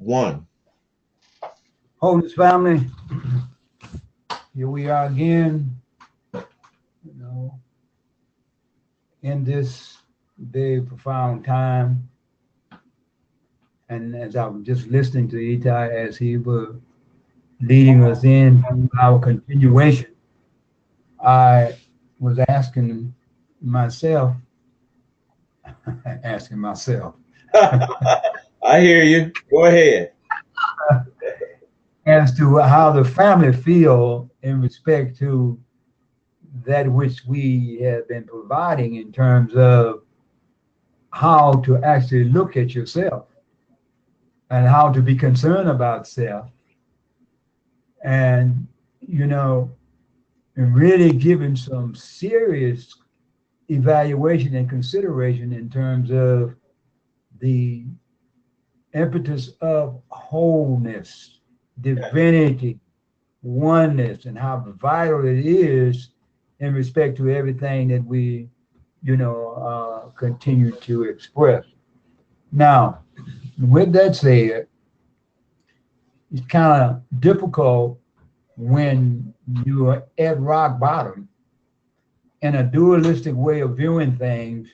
One. Holiness family, here we are again, you know, in this very profound time. And as I was just listening to Eitai as he was leading us into our continuation, I was asking myself, asking myself, I hear you. Go ahead. as to how the family feel in respect to that which we have been providing in terms of how to actually look at yourself and how to be concerned about self, and you know and really giving some serious evaluation and consideration in terms of the impetus of wholeness, divinity, oneness, and how vital it is in respect to everything that we continue to express. Now, with that said, it's kind of difficult when you're at rock bottom in a dualistic way of viewing things,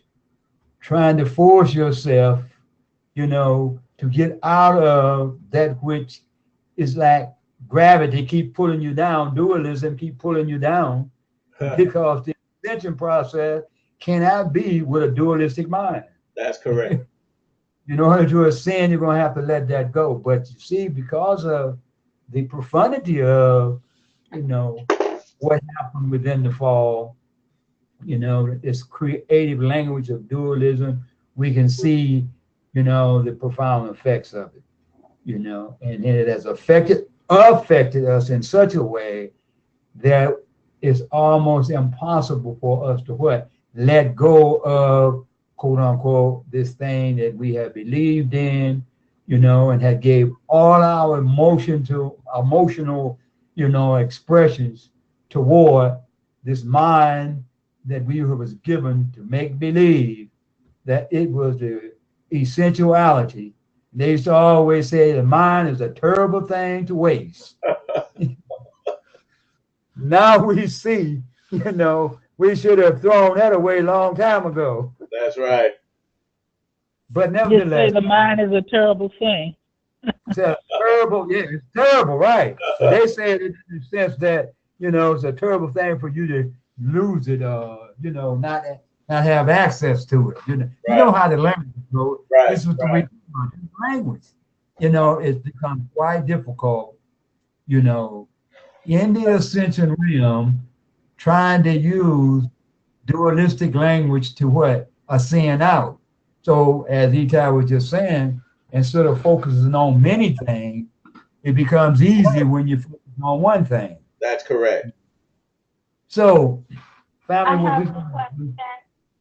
trying to force yourself, to get out of that which is like gravity keep pulling you down, dualism keep pulling you down, because the ascension process cannot be with a dualistic mind. That's correct. In order to ascend, you're going to have to let that go. But you see, because of the profundity of, what happened within the fall, this creative language of dualism, we can see, the profound effects of it, and it has affected us in such a way that it's almost impossible for us to what? Let go of, quote unquote, this thing that we have believed in, and had gave all our emotional, expressions toward this mind that we was given to make believe that it was the essentiality. They used to always say the mind is a terrible thing to waste. Now we see, we should have thrown that away a long time ago. That's right. But Just say nevertheless, the mind is a terrible thing. it's a terrible, yeah, it's terrible, right? But they say it in the sense that, it's a terrible thing for you to lose it, not have access to it. You know how the language goes. Right. This is the way language. It's become quite difficult, in the ascension realm, trying to use dualistic language to what? Ascend out. So as Eitai was just saying, instead of focusing on many things, it becomes easy when you focus on one thing. That's correct. So, I family, have a question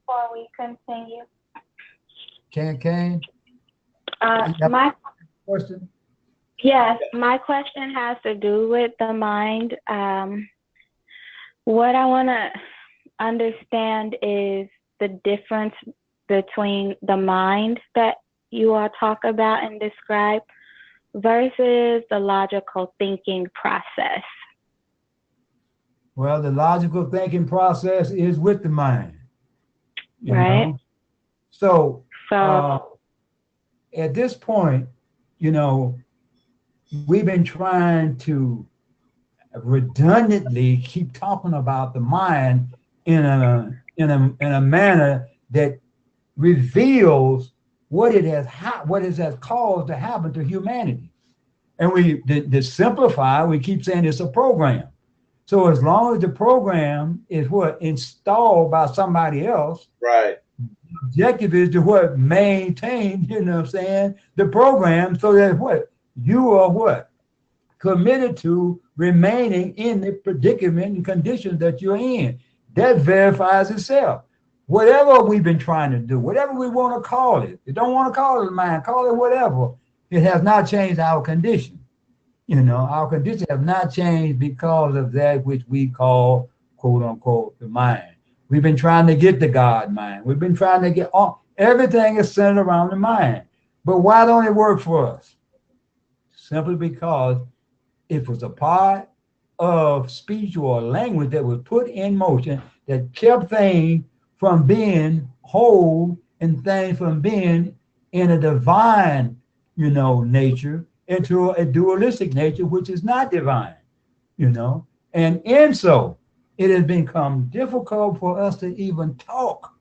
before we continue. Can My question? Yes, my question has to do with the mind. What I want to understand is the difference between the mind that you all talk about and describe versus the logical thinking process. Well, the logical thinking process is with the mind. Right. So, So, at this point, we've been trying to redundantly keep talking about the mind in a manner that reveals what it has caused to happen to humanity. And to simplify, we keep saying it's a program. So as long as the program is what installed by somebody else, right, the objective is to what maintain, the program, so that what you are what committed to remaining in the predicament and conditions that you're in. That verifies itself. Whatever we've been trying to do, whatever we want to call it, you don't want to call it mind, call it whatever. It has not changed our condition. Our condition have not changed because of that which we call, quote unquote, the mind. We've been trying to get the God mind. We've been trying to get everything is centered around the mind. But why don't it work for us? simply because it was a part of speech or language that was put in motion that kept things from being whole and things from being in a divine, nature into a dualistic nature, which is not divine, And in so, it has become difficult for us to even talk,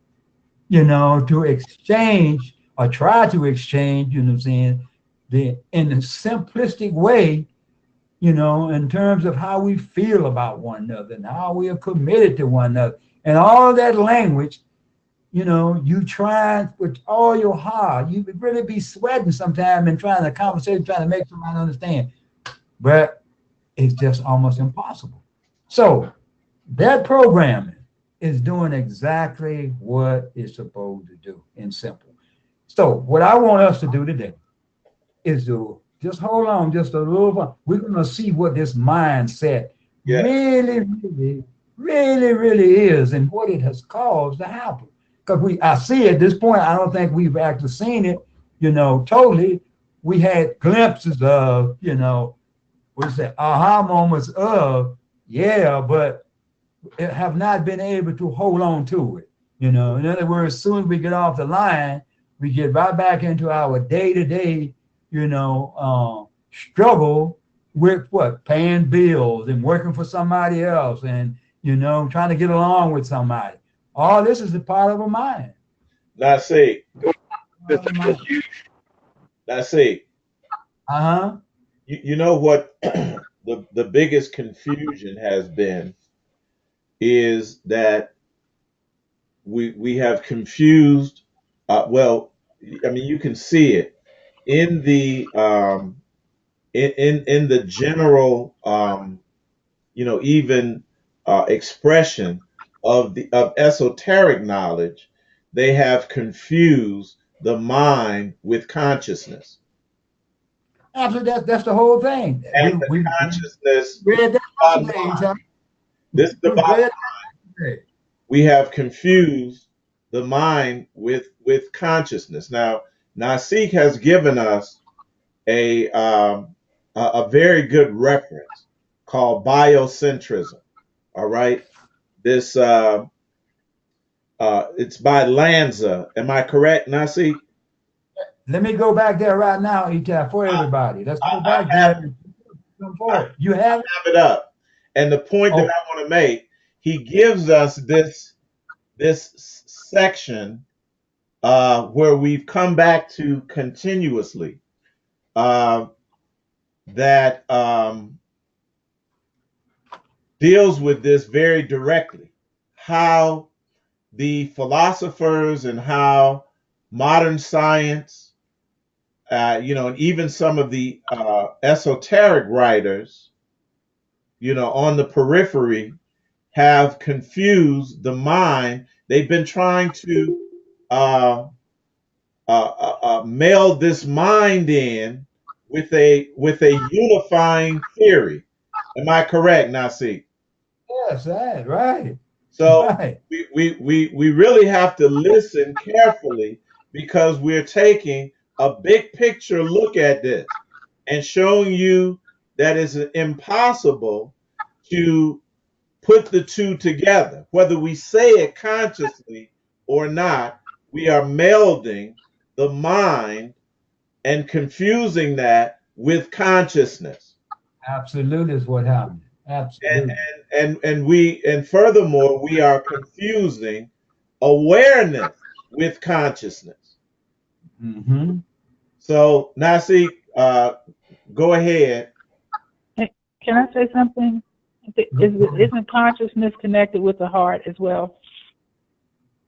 to exchange or try to exchange, what I'm saying, in a simplistic way, in terms of how we feel about one another and how we are committed to one another. And all that language, you try with all your heart. You would really be sweating sometimes and trying to conversate, trying to make somebody understand. But it's just almost impossible. So that programming is doing exactly what it's supposed to do in simple. So what I want us to do today is to just hold on just a little while. We're going to see what this mindset really is and what it has caused to happen. Because I see at this point, I don't think we've actually seen it, totally. We had glimpses of, what's that, aha moments of, but have not been able to hold on to it. In other words, as soon as we get off the line, we get right back into our day-to-day, struggle with what? Paying bills and working for somebody else and, trying to get along with somebody. All this is a part of a mind. Nasik. Nasik. Uh-huh. You know what the biggest confusion has been is that we have confused. Well, I mean, you can see it in the in the general even expression of esoteric knowledge. They have confused the mind with consciousness. Absolutely, that's the whole thing. And We the consciousness read that bottom yesterday. line. This is the bottom line. We have confused the mind with consciousness. Now, Nasik has given us a very good reference called biocentrism. All right, this it's by Lanza. Am I correct, Nasik? Let me go back there right now, Eitai, for everybody. Let's go back there. Come forward. You have it? Have it up. And the point that I want to make, he gives us this section where we've come back to continuously that deals with this very directly. How the philosophers and how modern science, and even some of the esoteric writers, on the periphery, have confused the mind. They've been trying to meld this mind in with a unifying theory. Am I correct, Nasik? Yes, that's right. So Right. we really have to listen carefully because we're taking a big picture look at this and showing you that it's impossible to put the two together. Whether we say it consciously or not, we are melding the mind and confusing that with consciousness. Absolutely is what happened. Absolutely. And furthermore, we are confusing awareness with consciousness. Mm-hmm. So, Nasik, go ahead. Can I say something? Isn't consciousness connected with the heart as well?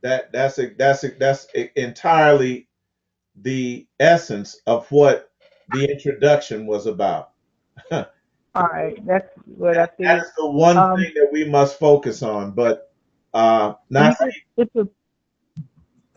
That's entirely the essence of what the introduction was about. All right, that's what I figured. That's the one thing that we must focus on. But Nasik,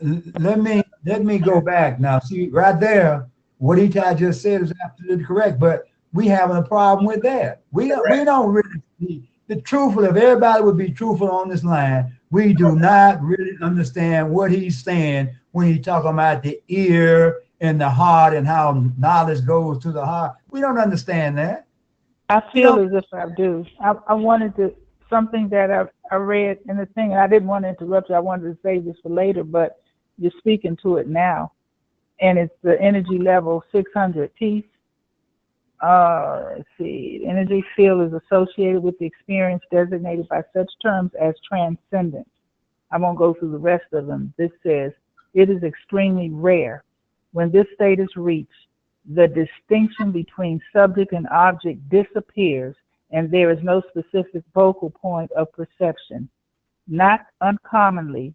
let me go back now. See, right there, what Eitai just said is absolutely correct. But we having a problem with that. We don't really see the truthful. If everybody would be truthful on this line, we do not really understand what he's saying when he's talking about the ear in the heart and how knowledge goes to the heart. We don't understand that. I You feel know, as if I do. I wanted to something that I read in the thing, and I didn't want to interrupt you. I wanted to save this for later, but you're speaking to it now, and it's the energy level 600 teeth. Let's see. The energy field is associated with the experience designated by such terms as transcendence. I won't go through the rest of them. This says it is extremely rare. When this state is reached, the distinction between subject and object disappears, and there is no specific focal point of perception. Not uncommonly,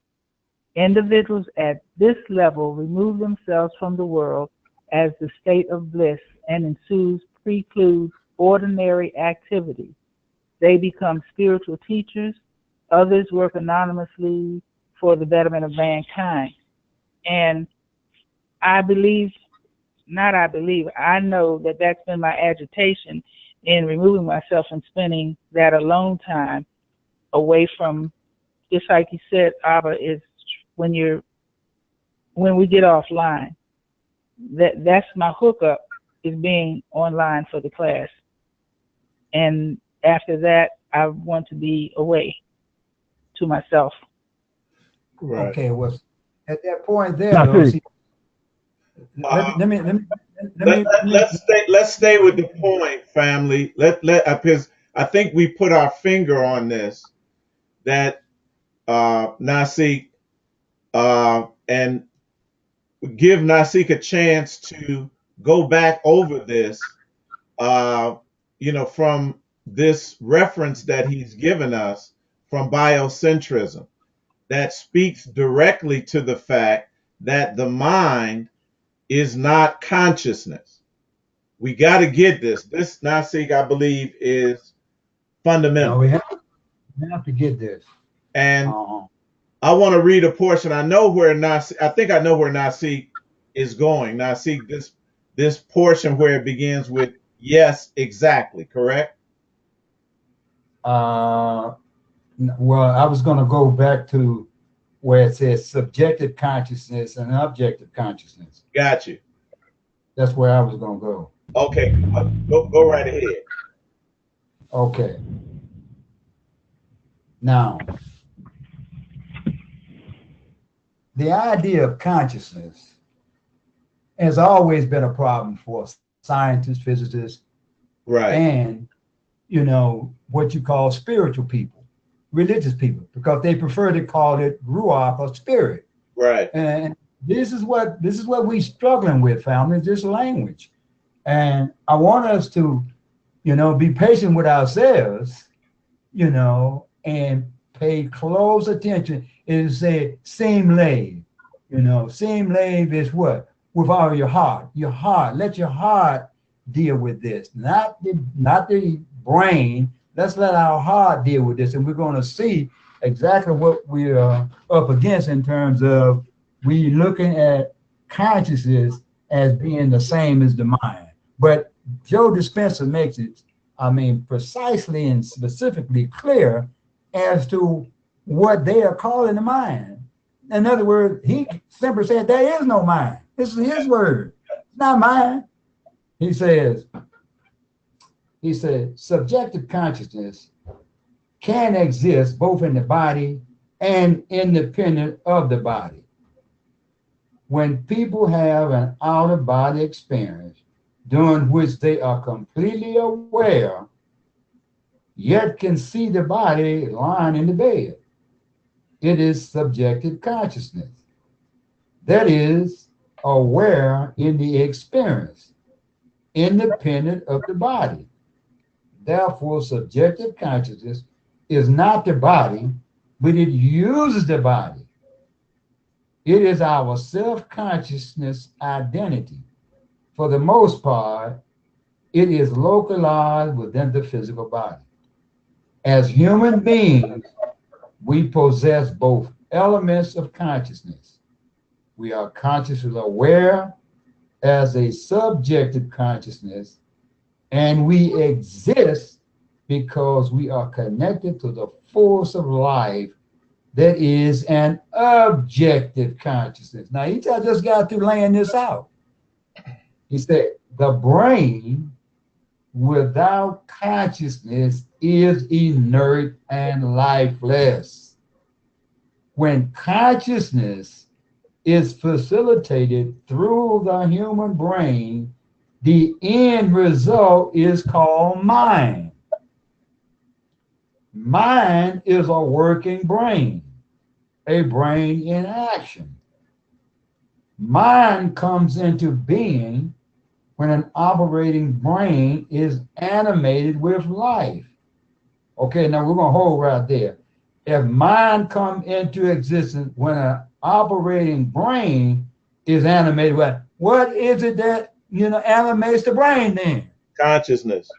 individuals at this level remove themselves from the world as the state of bliss and ensues precludes ordinary activity. They become spiritual teachers. Others work anonymously for the betterment of mankind. And I believe, I know that that's been my agitation in removing myself and spending that alone time away from, just like you said, Abba, is when we get offline. That's my hookup, is being online for the class. And after that, I want to be away to myself. Right. okay, well, at that point there, though, see, Let's stay with the point, family. Because I think we put our finger on this, that Nasik, and give Nasik a chance to go back over this, from this reference that he's given us from biocentrism, that speaks directly to the fact that the mind is not consciousness. We got to get this. This, Nasik, I believe, is fundamental. no, we have to get this. And I want to read a portion. I know where Nasik, I think I know where Nasik is going. Nasik, this portion where it begins with yes, exactly, correct? Well, I was going to go back to where it says subjective consciousness and objective consciousness. Got you. That's where I was going to go. Okay, go right ahead. Okay. Now, the idea of consciousness has always been a problem for scientists, physicists, Right. and, what you call spiritual people, religious people, because they prefer to call it ruach or spirit. Right. And this is what we're struggling with, family, this language. And I want us to, be patient with ourselves, and pay close attention. It say seem lave. Seem lave is what? With all your heart. Your heart. Let your heart deal with this. Not the brain. Let's let our heart deal with this. And we're going to see exactly what we're up against in terms of we looking at consciousness as being the same as the mind. But Joe Dispenza makes it, precisely and specifically clear as to what they are calling the mind. In other words, he simply said there is no mind. This is his word. It's not mine. He said, subjective consciousness can exist both in the body and independent of the body. When people have an out-of-body experience during which they are completely aware, yet can see the body lying in the bed, it is subjective consciousness. That is, aware in the experience, independent of the body. Therefore, subjective consciousness is not the body, but it uses the body. It is our self-consciousness identity. For the most part, it is localized within the physical body. As human beings, we possess both elements of consciousness. We are consciously aware as a subjective consciousness, and we exist because we are connected to the force of life that is an objective consciousness. Now, Eitai just got through laying this out. He said, the brain without consciousness is inert and lifeless. When consciousness is facilitated through the human brain, the end result is called mind. Mind is a working brain, a brain in action. Mind comes into being when an operating brain is animated with life. Okay, now we're going to hold right there. If mind come into existence when an operating brain is animated with, what is it that animates the brain then? Consciousness.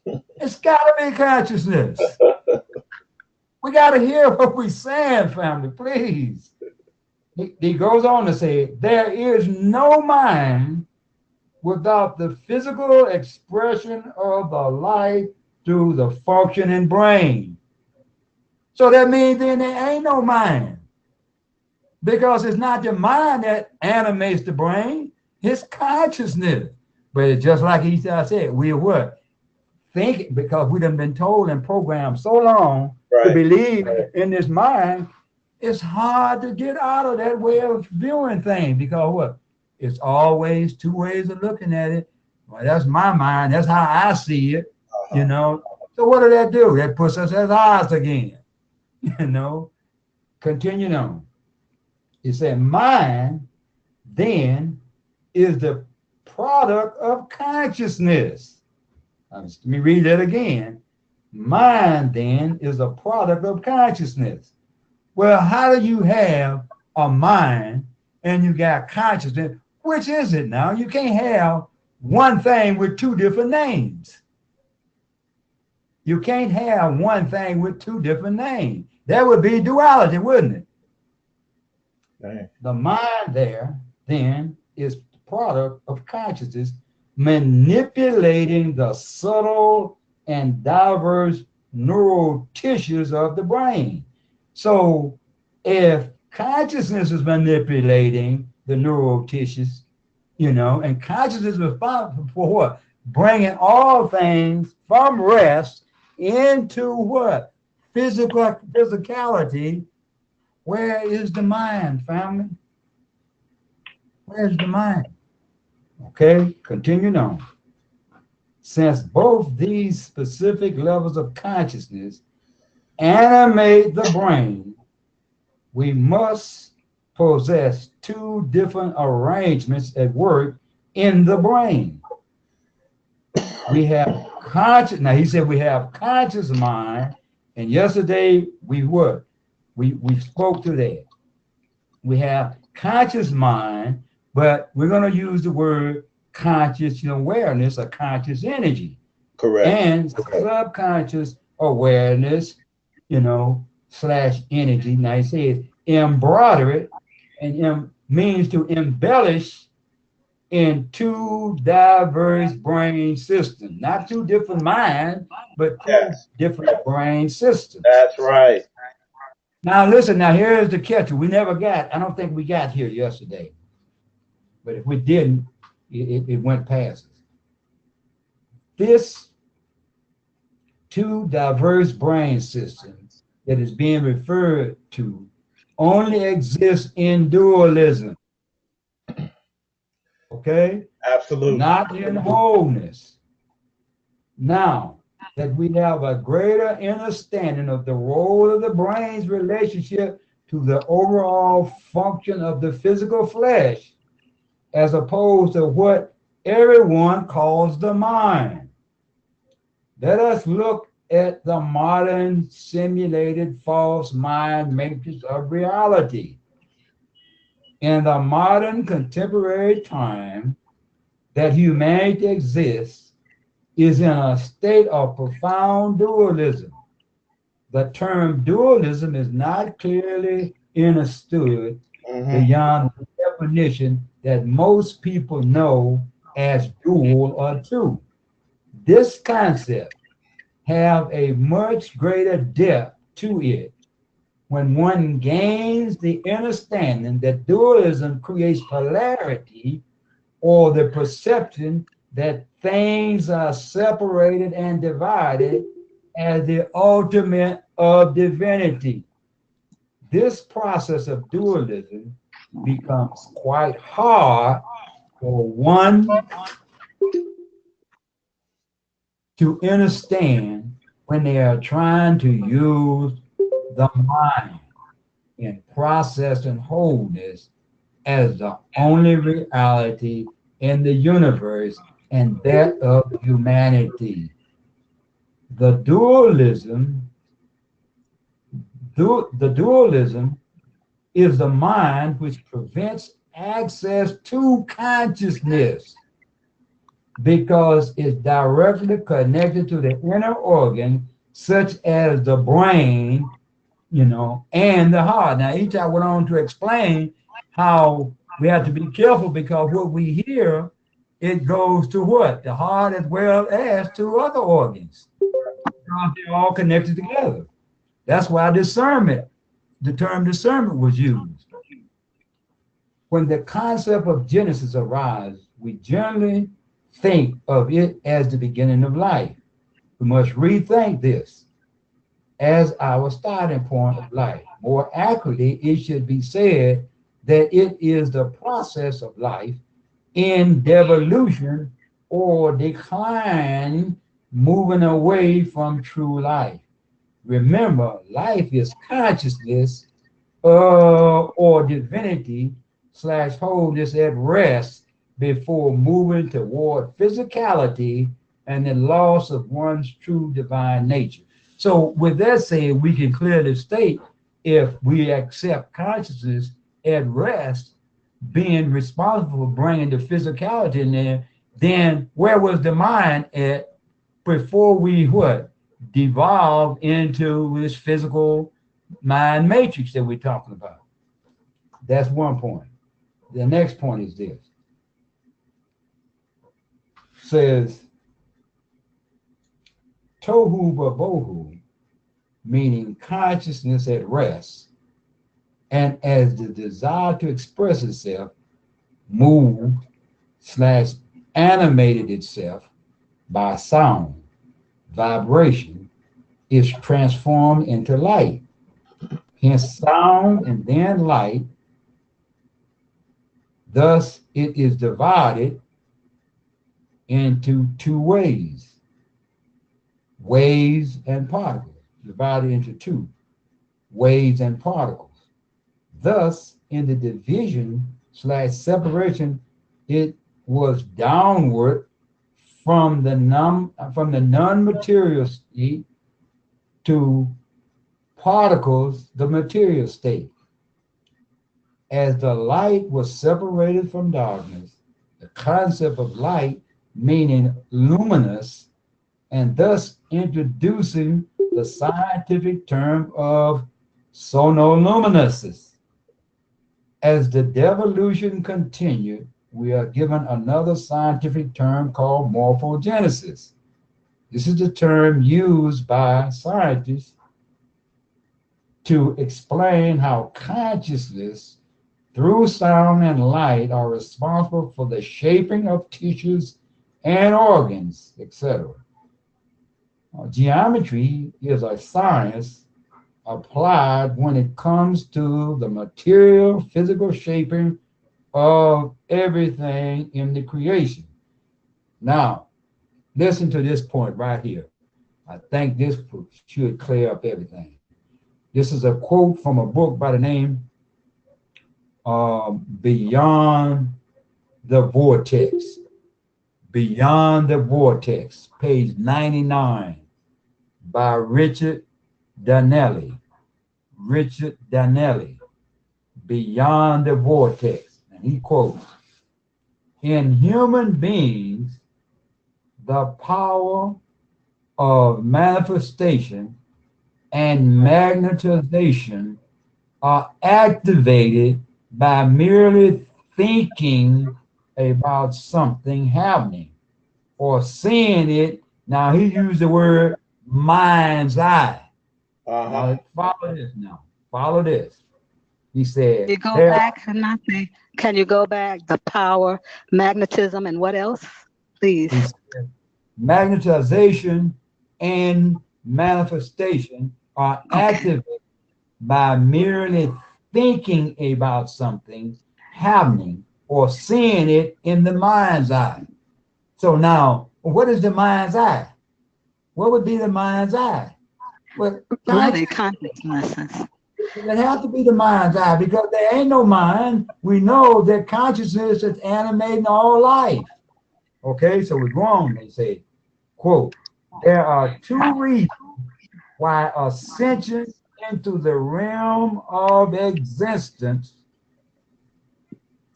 It's got to be consciousness. We got to hear what we're saying, family, please. He goes on to say, there is no mind without the physical expression of the life through the functioning brain. So that means then there ain't no mind. Because it's not the mind that animates the brain, it's consciousness. But it's just like Eitai said, we're what? Thinking, because we done been told and programmed so long to believe in this mind, it's hard to get out of that way of viewing things. Because what? It's always two ways of looking at it. Well, that's my mind. That's how I see it, So what did that do? That puts us as odds again, Continuing on. It said, mind then is the product of consciousness. Let me read that again. Mind then is a product of consciousness. Well, how do you have a mind and you got consciousness? Which is it now? You can't have one thing with two different names. You can't have one thing with two different names. That would be duality, wouldn't it? Dang. The mind there then is the product of consciousness manipulating the subtle and diverse neural tissues of the brain. So if consciousness is manipulating the neural tissues, and consciousness is responsible for what? Bringing all things from rest into what? Physicality. Where is the mind, family? Where's the mind? Okay, continuing on. Since both these specific levels of consciousness animate the brain, we must possess two different arrangements at work in the brain. We have conscious, now he said we have conscious mind, and yesterday we what? We spoke to that. We have conscious mind, but we're going to use the word conscious awareness or conscious energy. Correct. And subconscious awareness, / energy. Now he says embroider it, and means to embellish in two diverse brain systems, not two different minds, but two different brain systems. That's right. Now listen, now here's the catch. I don't think we got here yesterday. But if we didn't, it went past us. This two diverse brain systems that is being referred to only exists in dualism. Okay? Absolutely. Not in wholeness. Now that we have a greater understanding of the role of the brain's relationship to the overall function of the physical flesh, as opposed to what everyone calls the mind. Let us look at the modern simulated false mind matrix of reality. In the modern contemporary time that humanity exists is in a state of profound dualism. The term dualism is not clearly understood beyond the definition that most people know as dual or two. This concept have a much greater depth to it when one gains the understanding that dualism creates polarity or the perception that things are separated and divided as the ultimate of divinity. This process of dualism becomes quite hard for one to understand when they are trying to use the mind in process and wholeness as the only reality in the universe and that of humanity. The dualism is the mind which prevents access to consciousness because it's directly connected to the inner organ, such as the brain, and the heart. Now, Eitai went on to explain how we have to be careful because what we hear, it goes to what? The heart as well as to other organs. Because they're all connected together. That's why the term discernment was used. When the concept of Genesis arises, we generally think of it as the beginning of life. We must rethink this as our starting point of life. More accurately, it should be said that it is the process of life in devolution or decline, moving away from true life. Remember, life is consciousness or divinity / wholeness at rest before moving toward physicality and the loss of one's true divine nature. So, with that said, we can clearly state if we accept consciousness at rest, being responsible for bringing the physicality in there, then where was the mind at before we what? Devolve into this physical mind matrix that we're talking about. That's one point. The next point is this. Says tohu vabohu, meaning consciousness at rest, and as the desire to express itself moved / animated itself by sound, vibration, is transformed into light. Hence sound and then light. Thus it is divided into two waves and particles, divided into two, waves and particles. Thus, in the division / separation, it was downward from the non-material state to particles, the material state. As the light was separated from darkness, the concept of light meaning luminous, and thus introducing the scientific term of sonoluminescence. As the devolution continued, we are given another scientific term called morphogenesis. This is the term used by scientists to explain how consciousness through sound and light are responsible for the shaping of tissues and organs, etc. Geometry is a science applied when it comes to the material, physical shaping of everything in the creation. Now, listen to this point right here. I think this should clear up everything. This is a quote from a book by the name Beyond the Vortex. Beyond the Vortex, page 99, by Richard Danelli. Richard Danelli, Beyond the Vortex. And he quotes, in human beings, the power of manifestation and magnetization are activated by merely thinking about something happening or seeing it. Now he used the word mind's eye. Now follow this now. Follow this. He said, You go there back, Nasik. Can you go back? The power, magnetism, and what else? Please. he said, magnetization and manifestation are Okay. activated by merely thinking about something happening or seeing it in the mind's eye. So now, what is the mind's eye? What would be the mind's eye? Well, Really, conscious. consciousnesses. It has to be the mind's eye because there ain't no mind. We know that consciousness is animating all life. Okay, so we go on. They say, quote, there are two reasons why ascension into the realm of existence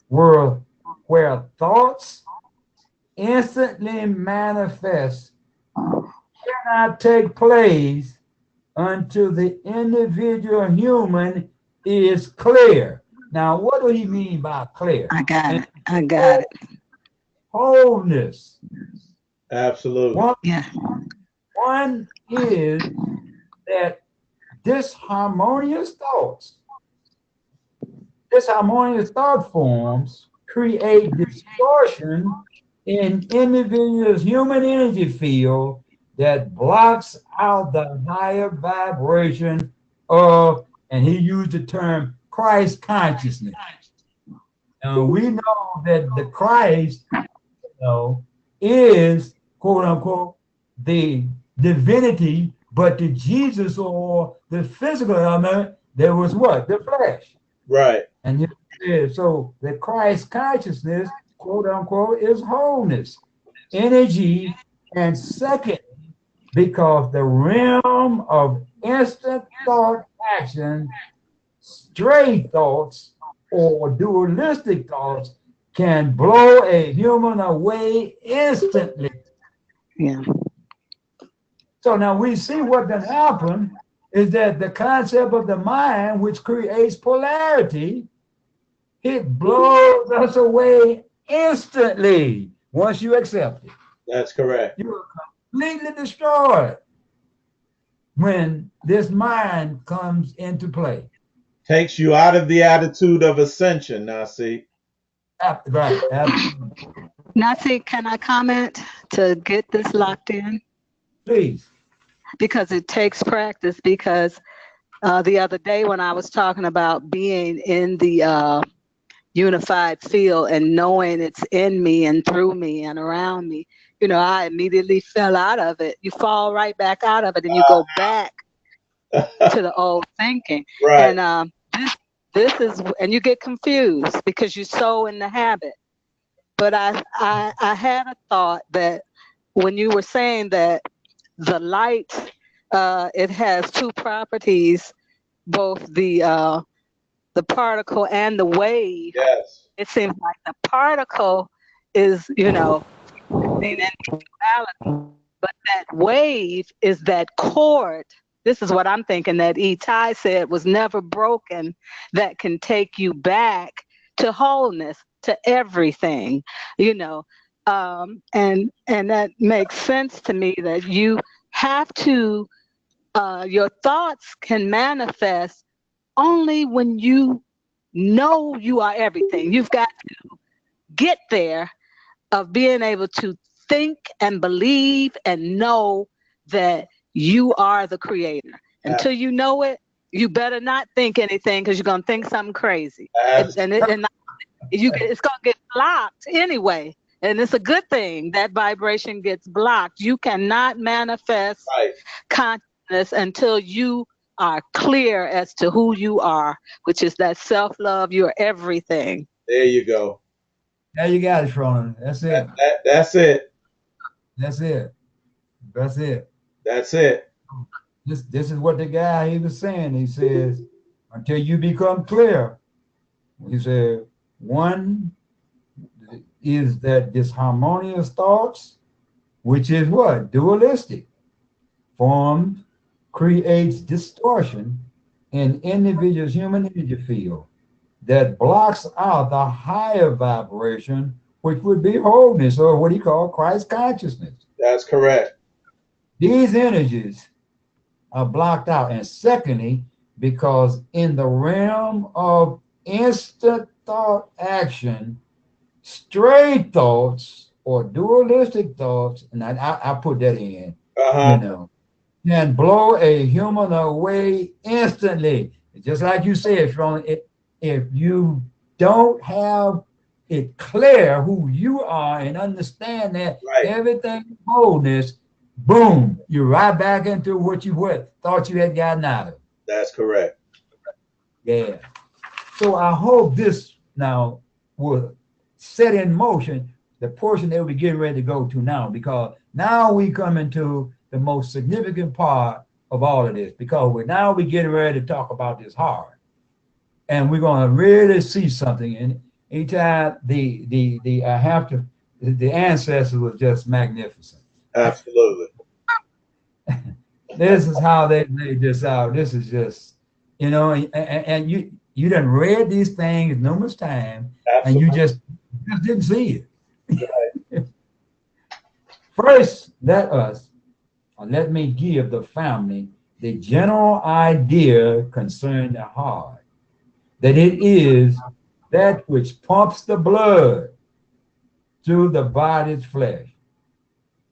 were where thoughts instantly manifest cannot take place until the individual human is clear. Now, what do he mean by clear? I got And it. I got it. wholeness. Absolutely. Yeah. One is that disharmonious thought forms create distortion in individuals' human energy field that blocks out the higher vibration of, and he used the term Christ consciousness. And we know that the Christ, is quote unquote the divinity, but the Jesus or the physical element, there was what? The flesh. Right. And so the Christ consciousness, quote unquote, is wholeness, energy, and second, because the realm of instant thought action, stray thoughts or dualistic thoughts can blow a human away instantly. Yeah. So now we see what can happen is that the concept of the mind, which creates polarity, it blows us away instantly once you accept it. That's correct. You are completely destroyed when this mind comes into play. Takes you out of the attitude of ascension, Nasik. Right, absolutely. Nasik, can I comment to get this locked in? Please. Because it takes practice. Because the other day when I was talking about being in the unified field and knowing it's in me and through me and around me, I immediately fell out of it. You fall right back out of it and you go back to the old thinking. Right. And this is, and you get confused because you're so in the habit. But I had a thought that when you were saying that the light, it has two properties, both the particle and the wave. Yes. It seems like the particle is, an individuality, but that wave is that cord. This is what I'm thinking that Eitai said was never broken, that can take you back to wholeness, to everything, and that makes sense to me that you have to, your thoughts can manifest only when you know you are everything. You've got to get there of being able to think and believe and know that you are the creator. Until you know it, you better not think anything because you're going to think something crazy. It's going to get blocked anyway. And it's a good thing that vibration gets blocked. You cannot manifest consciousness until you are clear as to who you are, which is that self-love. You're everything. There you go. There you got it, Shronan. That's it. That's it. That's it. That's it. That's it. This is what the guy he was saying. He says, until you become clear, he said, one is that disharmonious thoughts, which is what? Dualistic. Form creates distortion in individual's human energy field that blocks out the higher vibration, which would be wholeness, or what he called Christ consciousness. That's correct. These energies are blocked out. And secondly, because in the realm of instant thought action, stray thoughts or dualistic thoughts, and I put that in, you Uh-huh. know, can blow a human away instantly. Just like you said, Sean, if you don't have it clear who you are and understand that Right. everything is wholeness, boom, you're right back into what you thought you had gotten out of. That's correct. Yeah. So I hope this now will set in motion the portion that we're getting ready to go to now, because now we come into the most significant part of all of this, because we getting ready to talk about this heart, and we're going to really see something. And each time the I have to the ancestors was just magnificent. Absolutely. This is how they laid this out. This is just, and you done read these things numerous times, and you Absolutely. just didn't see it. First, let me give the family the general idea concerning the heart, that it is that which pumps the blood through the body's flesh.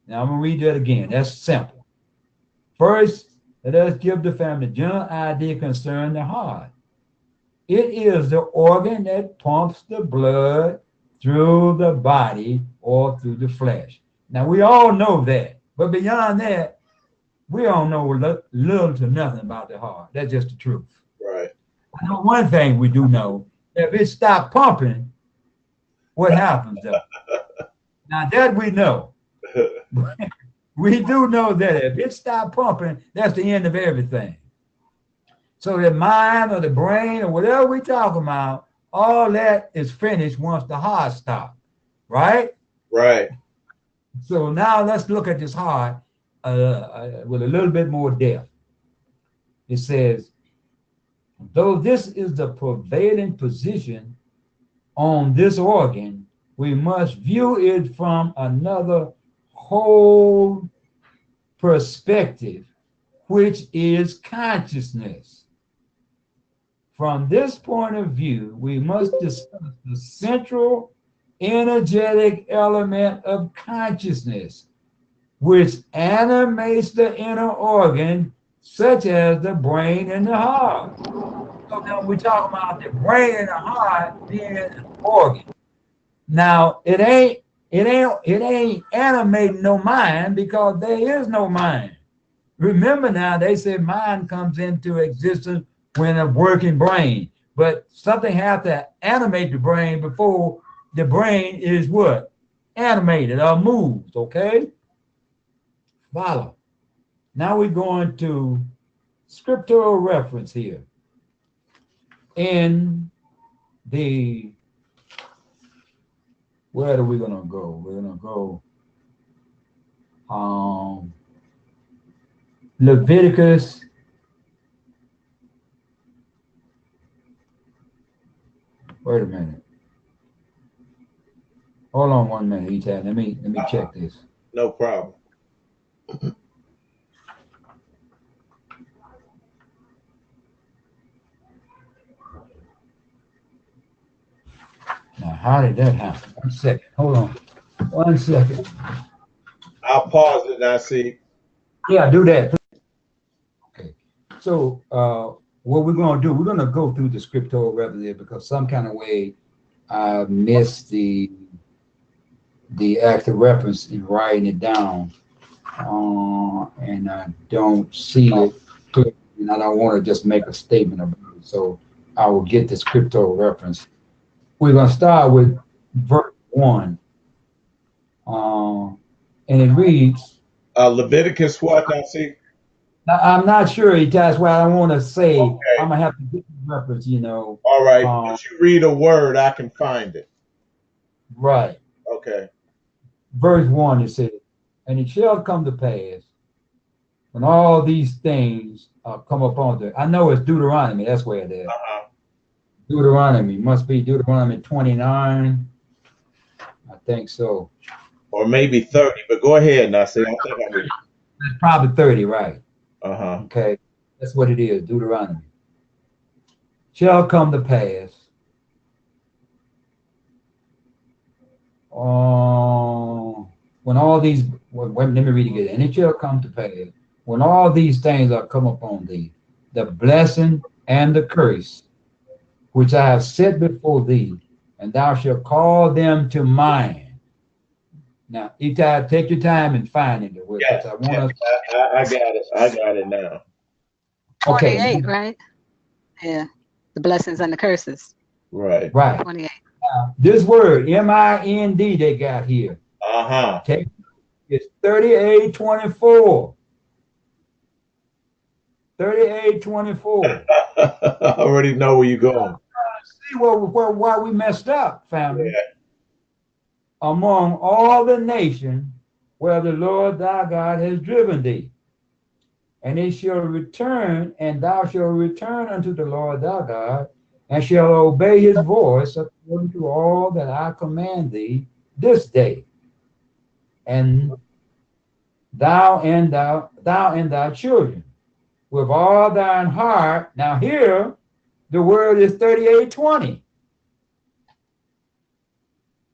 Now I'm gonna read that again. That's simple. First, let us give the family the general idea concerning the heart. It is the organ that pumps the blood through the body or through the flesh. Now, we all know that, but beyond that, we don't know little to nothing about the heart. That's just the truth. Right. I know one thing we do know: if it stopped pumping, what happens though? Now, that we know. We do know that if it stopped pumping, that's the end of everything. So the mind or the brain or whatever we talk about, all that is finished once the heart stops, right? Right. So now let's look at this heart with a little bit more depth. It says, though this is the prevailing position on this organ, we must view it from another whole perspective, which is consciousness. From this point of view, we must discuss the central energetic element of consciousness, which animates the inner organ, such as the brain and the heart. So now we talk about the brain and the heart being an organ. Now it ain't animating no mind, because there is no mind. Remember now, they say mind comes into existence when a working brain, but something has to animate the brain before the brain is what? Animated or moved, okay? Follow. Now we're going to scriptural reference here. In the, where are we going to go? We're going to go Leviticus. Wait a minute. Hold on 1 minute, Eitai. Let me check this. No problem. Now, how did that happen? 1 second. Hold on. 1 second. I'll pause it and I see. Yeah, do that. Okay. So, what we're going to do, we're going to go through the scriptural reference because some kind of way I missed the actual reference in writing it down, and I don't see it clearly, and I don't want to just make a statement about it. So I will get the scriptural reference. We're going to start with verse 1, and it reads. Leviticus what, I see? Now, I'm not sure, that's why I want to say Okay. I'm going to have to get the reference, All right. Once you read a word, I can find it. Right. Okay. Verse 1, it says, and it shall come to pass when all these things come upon the, I know it's Deuteronomy, that's where it is. Uh-huh. Deuteronomy, must be Deuteronomy 29. I think so. Or maybe 30, but go ahead, Nasik. I think It's probably 30, right? Uh-huh. Okay. That's what it is, Deuteronomy. shall come to pass. When all these, let me read again. And it shall come to pass when all these things are come upon thee, the blessing and the curse, which I have set before thee, and thou shalt call them to mind. Now, Eitai, take your time in finding the word, Yes, because I want yes, us. I got it. I got it now. Okay, 28, right? Yeah. The blessings and the curses. Right. right. 28. This word, M-I-N-D, they got here. Uh-huh. Take it's 3824. 3824. I already know where you're going. See why we messed up, family. Yeah. Among all the nations where the Lord thy God has driven thee. And it shall return, and thou shalt return unto the Lord thy God, and shalt obey his voice according to all that I command thee this day. And thou and thy children, with all thine heart. Now here, the word is 3820.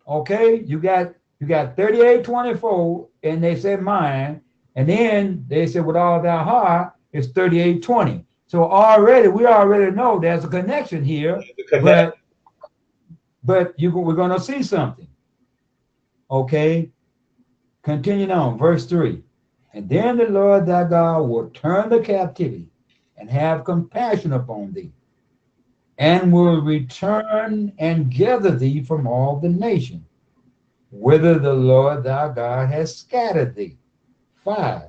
Okay, you got 3824, and they said mine, and then they said with all thy heart is 3820. So we already know there's a connection here, The connect. but we're gonna see something. Okay, continuing on, verse 3. And then the Lord thy God will turn the captivity and have compassion upon thee, and will return and gather thee from all the nations, whither the Lord thy God has scattered thee. 5.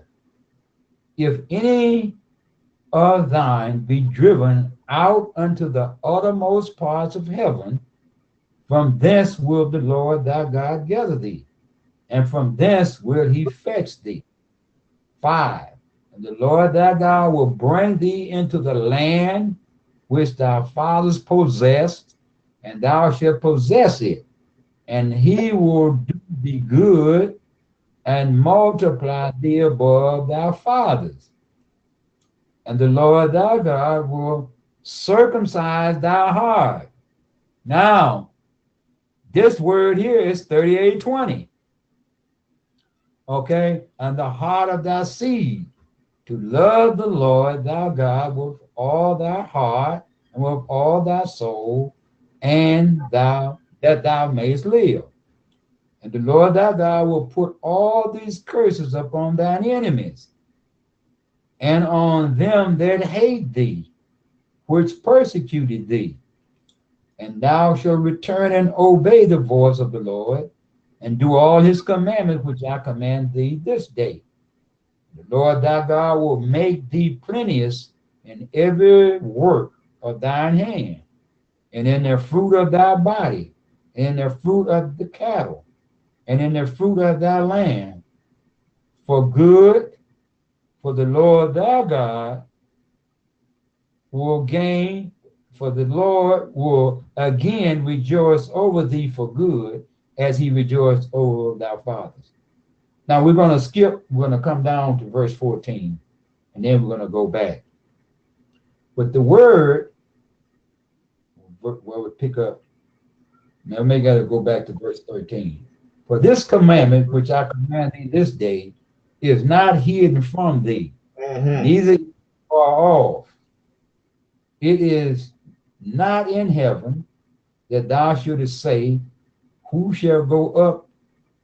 If any of thine be driven out unto the uttermost parts of heaven, from thence will the Lord thy God gather thee, and from thence will he fetch thee. 5. And the Lord thy God will bring thee into the land which thy fathers possessed, and thou shalt possess it, and he will do thee good and multiply thee above thy fathers. And the Lord thy God will circumcise thy heart. Now, this word here is 3820. Okay? And the heart of thy seed, to love the Lord thy God with all thy heart and with all thy soul, and that thou mayest live. And the Lord thy God will put all these curses upon thine enemies, and on them that hate thee, which persecuted thee. And thou shalt return and obey the voice of the Lord, and do all his commandments which I command thee this day. The Lord thy God will make thee plenteous in every work of thine hand, and in the fruit of thy body, and in the fruit of the cattle, and in the fruit of thy land, for good, for the Lord thy God will gain, for the Lord will again rejoice over thee for good, as he rejoiced over thy fathers. Now we're going to skip, we're going to come down to verse 14, and then we're going to go back. But the word, where we pick up, now we may got to go back to verse 13. For this commandment which I command thee this day is not hidden from thee, Mm-hmm. neither far off. It is not in heaven, that thou shouldest say, who shall go up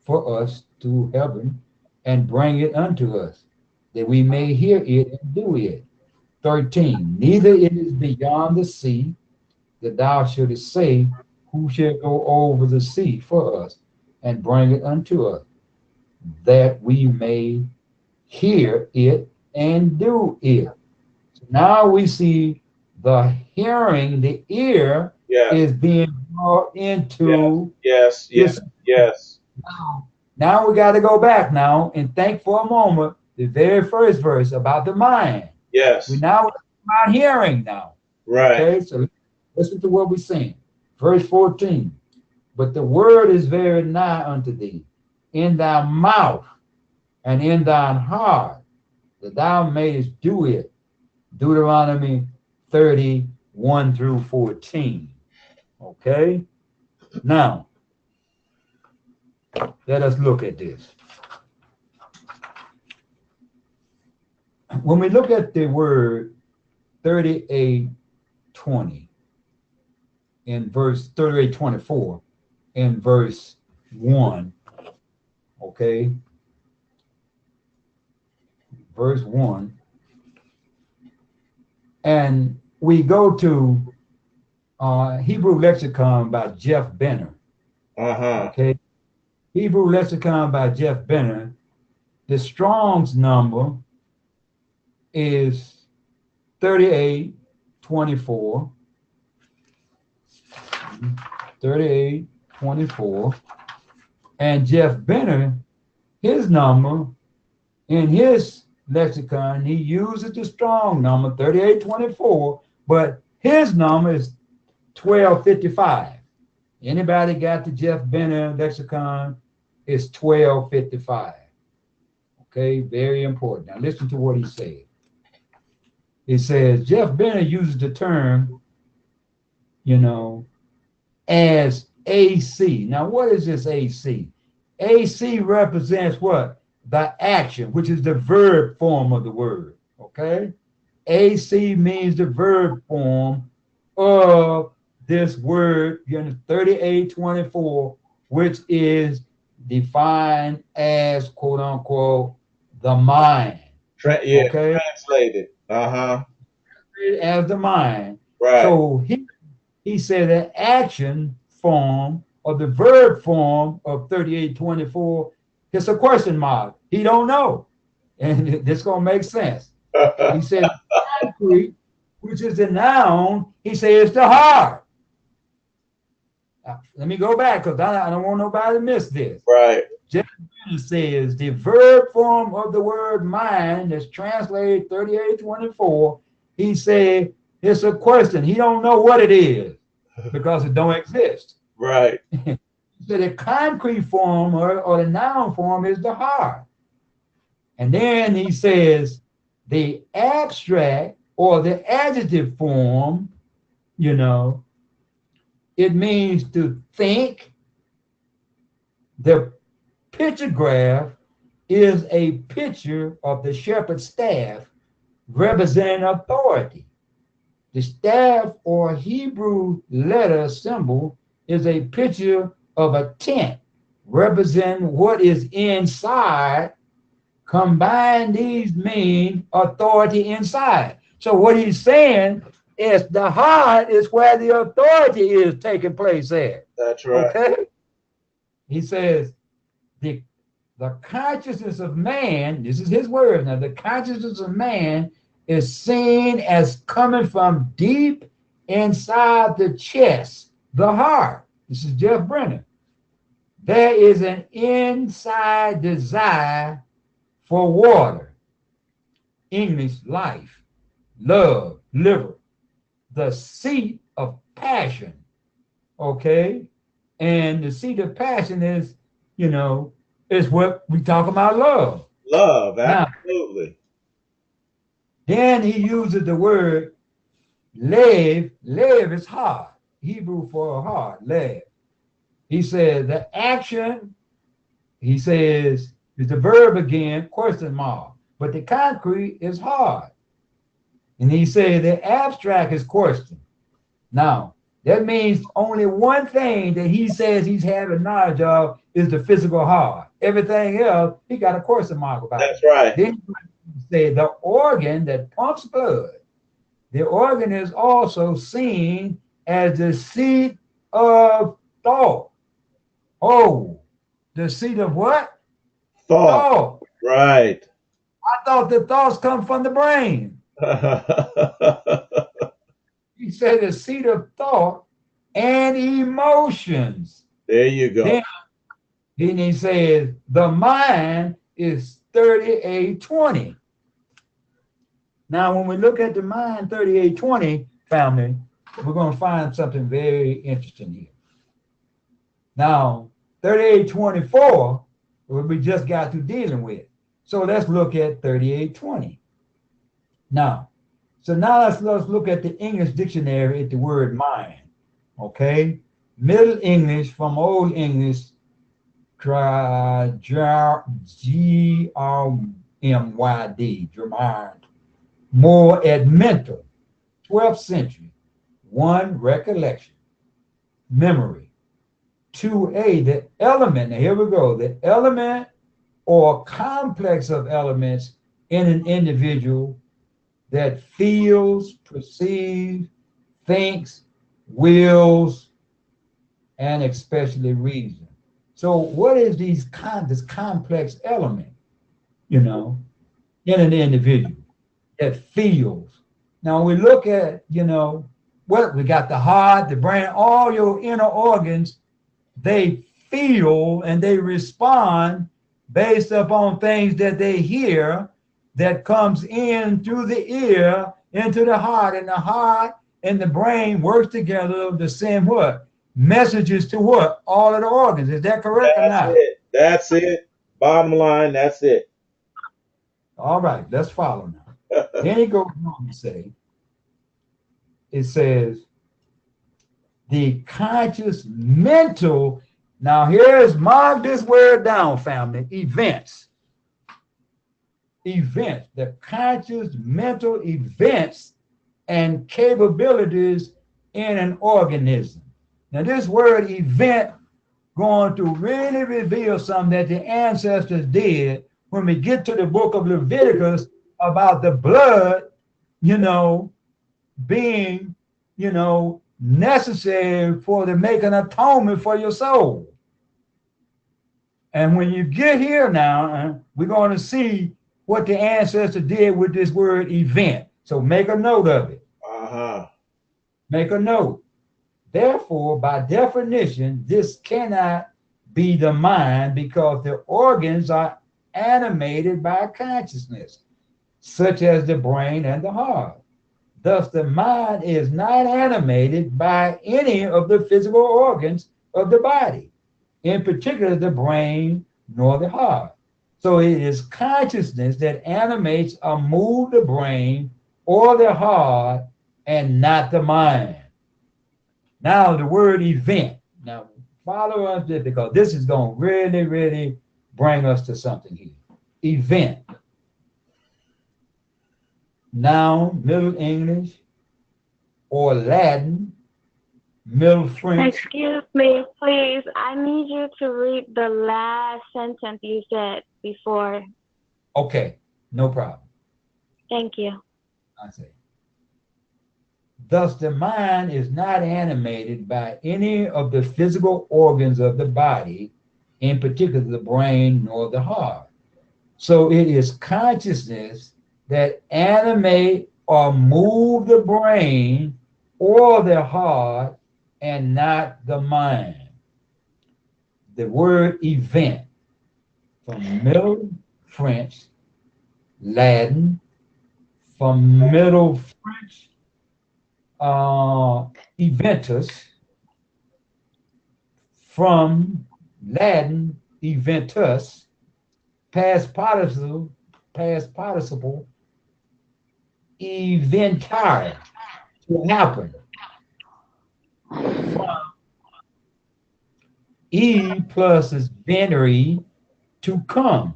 for us to heaven and bring it unto us, that we may hear it and do it. 13. Neither it is beyond the sea, that thou shouldest say, who shall go over the sea for us and bring it unto us, that we may hear it and do it. So now we see the hearing, the ear Yes. is being brought into Yes. Yes. this. Yes. Now we got to go back now and think for a moment the very first verse about the mind. Yes. We now about hearing now. Right. Okay, so listen to what we're saying. Verse 14. But the word is very nigh unto thee, in thy mouth and in thine heart, that thou mayest do it. Deuteronomy 30, 1 through 14. Okay? Now, let us look at this. When we look at the word 38:20 in verse 38:24 in verse 1, okay? Verse 1. And we go to Hebrew Lexicon by Jeff Benner. Okay? Hebrew Lexicon by Jeff Benner. The Strong's number is 38:24. 38:24. And Jeff Benner, his number in his lexicon, he uses the Strong number 38:24, but his number is 1255. Anybody got the Jeff Benner lexicon? It's 1255. Okay, very important. Now listen to what he said. He says Jeff Benner uses the term, as AC. Now, what is this AC? AC represents what? The action, which is the verb form of the word. Okay? AC means the verb form of this word, 38:24, which is defined as, quote unquote, the mind. Okay? Translated. As the mind. Right. So he said the action form or the verb form of 38:24 is a question mark. He don't know. And this gonna make sense. He said concrete, which is the noun, he says the heart. Let me go back because I don't want nobody to miss this. Right. Jeff says the verb form of the word mind is translated 38:24. He said it's a question. He don't know what it is because it don't exist. Right. So the concrete form or the noun form is the heart. And then he says the abstract or the adjective form, it means to think. The pictograph is a picture of the shepherd's staff representing authority. The staff or Hebrew letter symbol is a picture of a tent representing what is inside. Combined, these mean authority inside. So what he's saying is the heart is where the authority is taking place at. That's right. Okay? He says the consciousness of man, this is his word now, the consciousness of man is seen as coming from deep inside the chest, the heart. This is Jeff Brenner. There is an inside desire for water, English life, love, liver, the seat of passion, okay? And the seat of passion is, is what we talk about love. Love, absolutely. Now, then he uses the word lev. Lev is heart, Hebrew for heart, lev. He says the action, he says, is the verb again, question mark. But the concrete is hard. And he said the abstract is question. Now, that means only one thing that he says he's having knowledge of is the physical heart. Everything else, he got a question mark about. That's right. Then he said the organ that pumps blood. The organ is also seen as the seat of thought. Oh, the seat of what? Thought. Right. I thought the thoughts come from the brain. He said the seat of thought and emotions. There you go. Then he says the mind is 38:20. Now, when we look at the mind 38:20, family, we're going to find something very interesting here. Now, 38:24, what we just got to dealing with. So let's look at 38:20. Now, So now let's look at the English dictionary at the word mind. Okay, Middle English from Old English, G-R-M-Y-D, Germard. More at mental, 12th century. One, recollection, memory. Two, the element, now here we go, the element or complex of elements in an individual that feels, perceives, thinks, wills, and especially reason. So what is this complex element, you know, in an individual that feels? Now we look at, what we got: the heart, the brain, all your inner organs, they feel and they respond based upon things that they hear that comes in through the ear into the heart, and the heart and the brain works together to send what? Messages to what? All of the organs. Is that correct or That's not? it. That's it. Bottom line, that's it. All right, let's follow now. Then he goes on to say, it says, the conscious mental. Now here's, mark this word down, family: events. Events, the conscious mental events and capabilities in an organism. Now this word event going to really reveal something that the ancestors did when we get to the book of Leviticus about the blood, being, necessary for to make an atonement for your soul. And when you get here now, we're going to see what the ancestor did with this word event. So make a note of it. Make a note. Therefore, by definition, this cannot be the mind, because the organs are animated by consciousness, such as the brain and the heart. Thus, the mind is not animated by any of the physical organs of the body, in particular the brain nor the heart. So it is consciousness that animates or moves the brain or the heart, and not the mind. Now the word event. Now follow us, because this is going to really, really bring us to something here. Event. Noun, Middle English or Latin, Middle French. Excuse me, please. I need you to read the last sentence you said before. Okay, no problem. Thank you. I say, thus the mind is not animated by any of the physical organs of the body, in particular the brain nor the heart. So it is consciousness that animate or move the brain or the heart, and not the mind. The word event, from Middle French, Latin, from Middle French, eventus, from Latin, eventus, past participle, eventare, to happen. From E plus is venere, to come.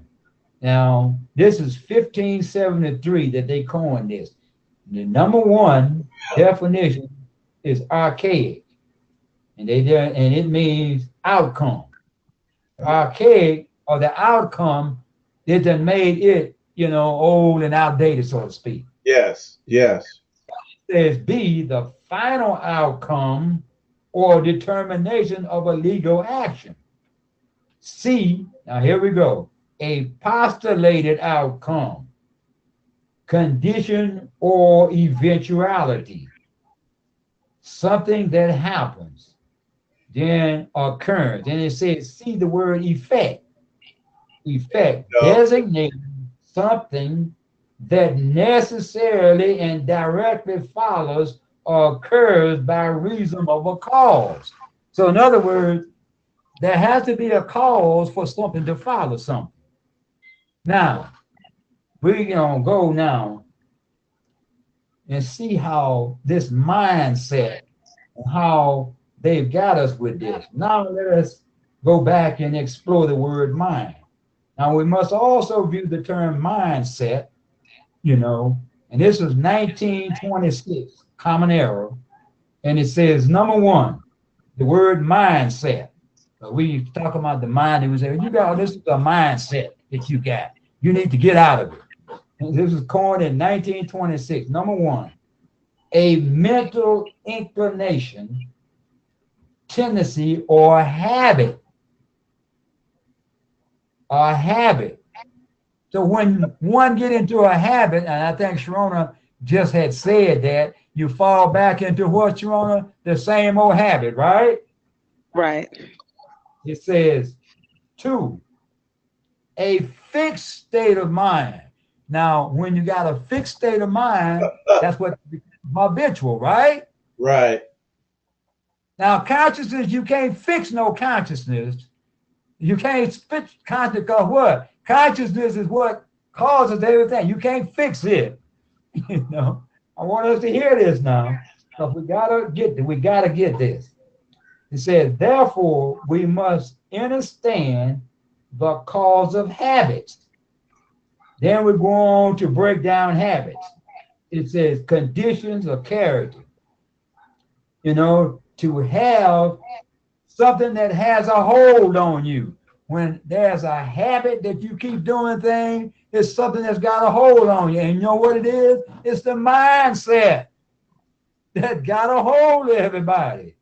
Now, this is 1573 that they coined this. The number one definition is archaic, and it means outcome. Archaic, or the outcome, it done made it, old and outdated, so to speak. Yes, yes. It says B, the final outcome or determination of a legal action. C, now here we go, a postulated outcome, condition or eventuality, something that happens, then occurs. Then it says, see the word effect. Effect, designating something that necessarily and directly follows or occurs by reason of a cause. So in other words, there has to be a cause for something to follow something. Now, we're going to go now and see how this mindset and how they've got us with this. Now let us go back and explore the word mind. Now we must also view the term mindset, you know, and this was 1926, Common Era, and it says number one, the word mindset. We talk about the mind, and we say, you got this is a mindset that you got. You need to get out of it. And this was coined in 1926. Number one, a mental inclination, tendency, or habit. A habit. So when one get into a habit, and I think Sharona just had said that, you fall back into what, Sharona? The same old habit, right? Right. It says, two, a fixed state of mind. Now, when you got a fixed state of mind, that's what habitual, right? Right. Now, consciousness, you can't fix no consciousness. You can't fix consciousness because what? Consciousness is what causes everything. You can't fix it. You know, I want us to hear this now, because we gotta get this. It says, therefore, we must understand the cause of habits. Then we go on to break down habits. It says conditions of character. You know, to have something that has a hold on you. When there's a habit that you keep doing things, it's something that's got a hold on you. And you know what it is? It's the mindset that got a hold of everybody.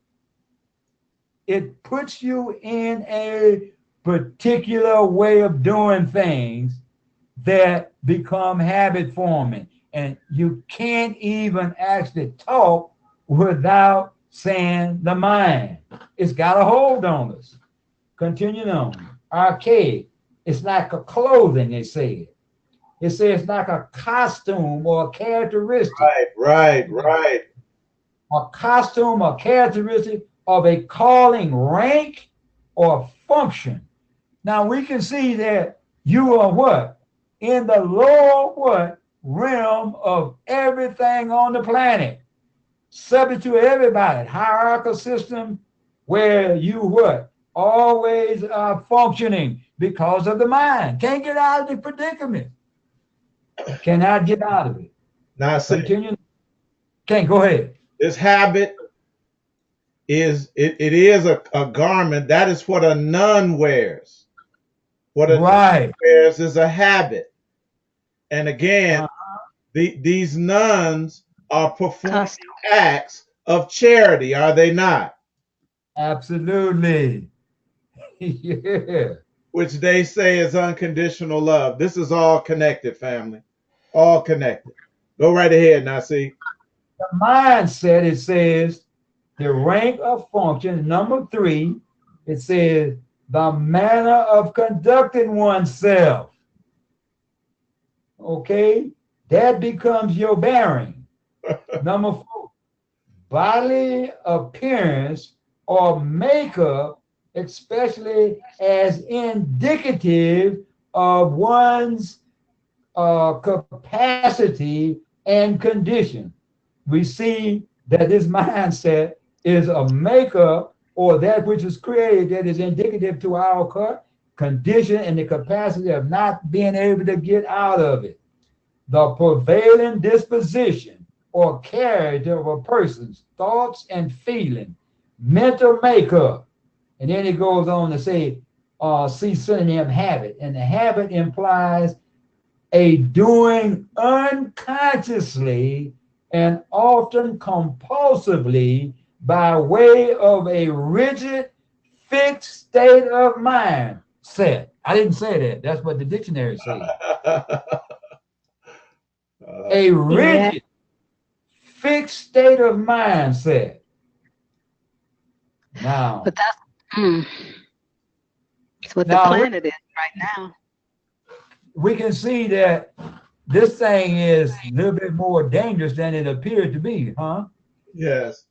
It puts you in a particular way of doing things that become habit forming. And you can't even actually talk without saying the mind. It's got a hold on us. Continuing on. Archaic. It's like a clothing, they say. It says it's like a costume or a characteristic. Right. A costume or characteristic of a calling, rank, or function. Now we can see that you are what? In the lower what? Realm of everything on the planet. Subject to everybody. Hierarchical system where you what? Always are functioning because of the mind. Can't get out of the predicament. Cannot get out of it. Now, Continue. Can't go ahead. this habit is it is a garment. That is what a nun wears. What a nun wears is a habit. And again, these nuns are performing acts of charity, are they not? Absolutely. Yeah. Which they say is unconditional love. This is all connected, family. All connected. Go right ahead, Nasik. The mindset, it says, the rank of function. Number three, it says, the manner of conducting oneself. Okay? That becomes your bearing. Number four, bodily appearance or makeup, especially as indicative of one's capacity and condition. We see that this mindset is a makeup or that which is created that is indicative to our condition and the capacity of not being able to get out of it. The prevailing disposition or character of a person's thoughts and feeling, mental makeup. And then it goes on to say, see synonym habit. And the habit implies a doing unconsciously and often compulsively by way of a rigid, fixed state of mind set. I didn't say that. That's what the dictionary says. A rigid, fixed state of mindset. Now, but that's what the planet is right now. We can see that this thing is a little bit more dangerous than it appeared to be, huh? Yes.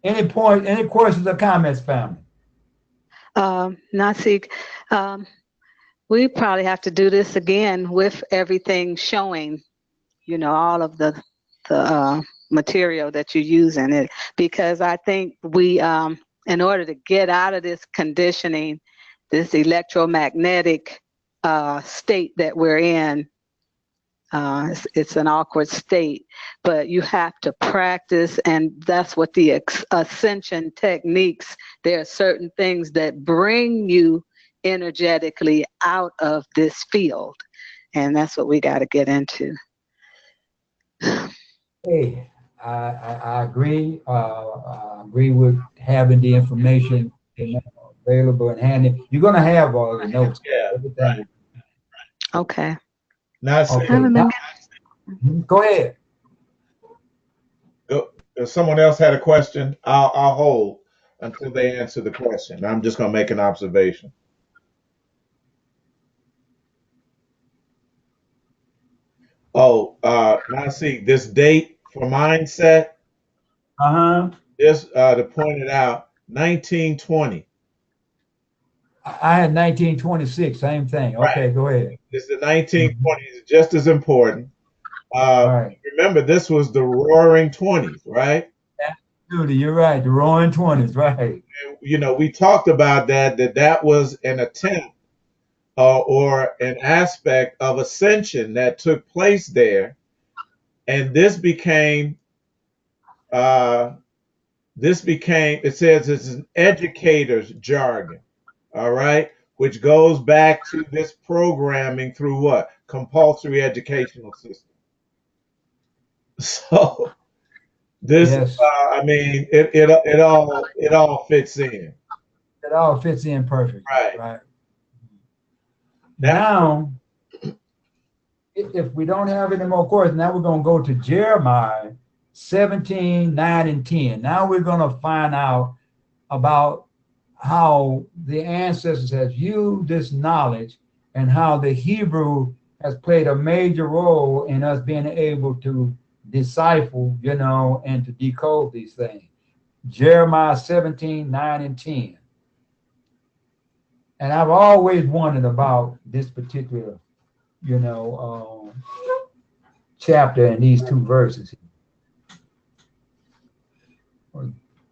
Any questions or comments, family? Nasik, we probably have to do this again with everything showing you know, all of the material that you use in it, because I think we, in order to get out of this conditioning, this electromagnetic state that we're in, it's an awkward state, but you have to practice, and that's what the ascension techniques. There are certain things that bring you energetically out of this field, and that's what we got to get into. Hey, I agree. I agree with having the information, you know, available and handy. You're gonna have all the notes, Yeah, right. everything. Okay. Nasik, I Okay, remember. go ahead. if someone else had a question, I'll hold until they answer the question. I'm just going to make an observation. Oh, Nasik, this date for mindset, Uh-huh. just to point it out, 1920. I had 1926, same thing. Right. Okay, go ahead. It's the 1920s, just as important. All right. Remember, this was the Roaring Twenties, right? Absolutely, you're right. The Roaring Twenties, right? You know, we talked about that was an attempt or an aspect of ascension that took place there, and uh, this became. It says it's an educator's jargon, all right, which goes back to this programming through what compulsory educational system. So this, Yes, I mean, it all fits in, it all fits in perfect, right? right? Now, Now, if we don't have any more questions, now we're going to go to Jeremiah 17, 9, and 10. Now we're going to find out about how the ancestors has used this knowledge and how the Hebrew has played a major role in us being able to decipher, you know, and to decode these things. Jeremiah 17, 9, and 10. And I've always wondered about this particular, you know, chapter and these two verses.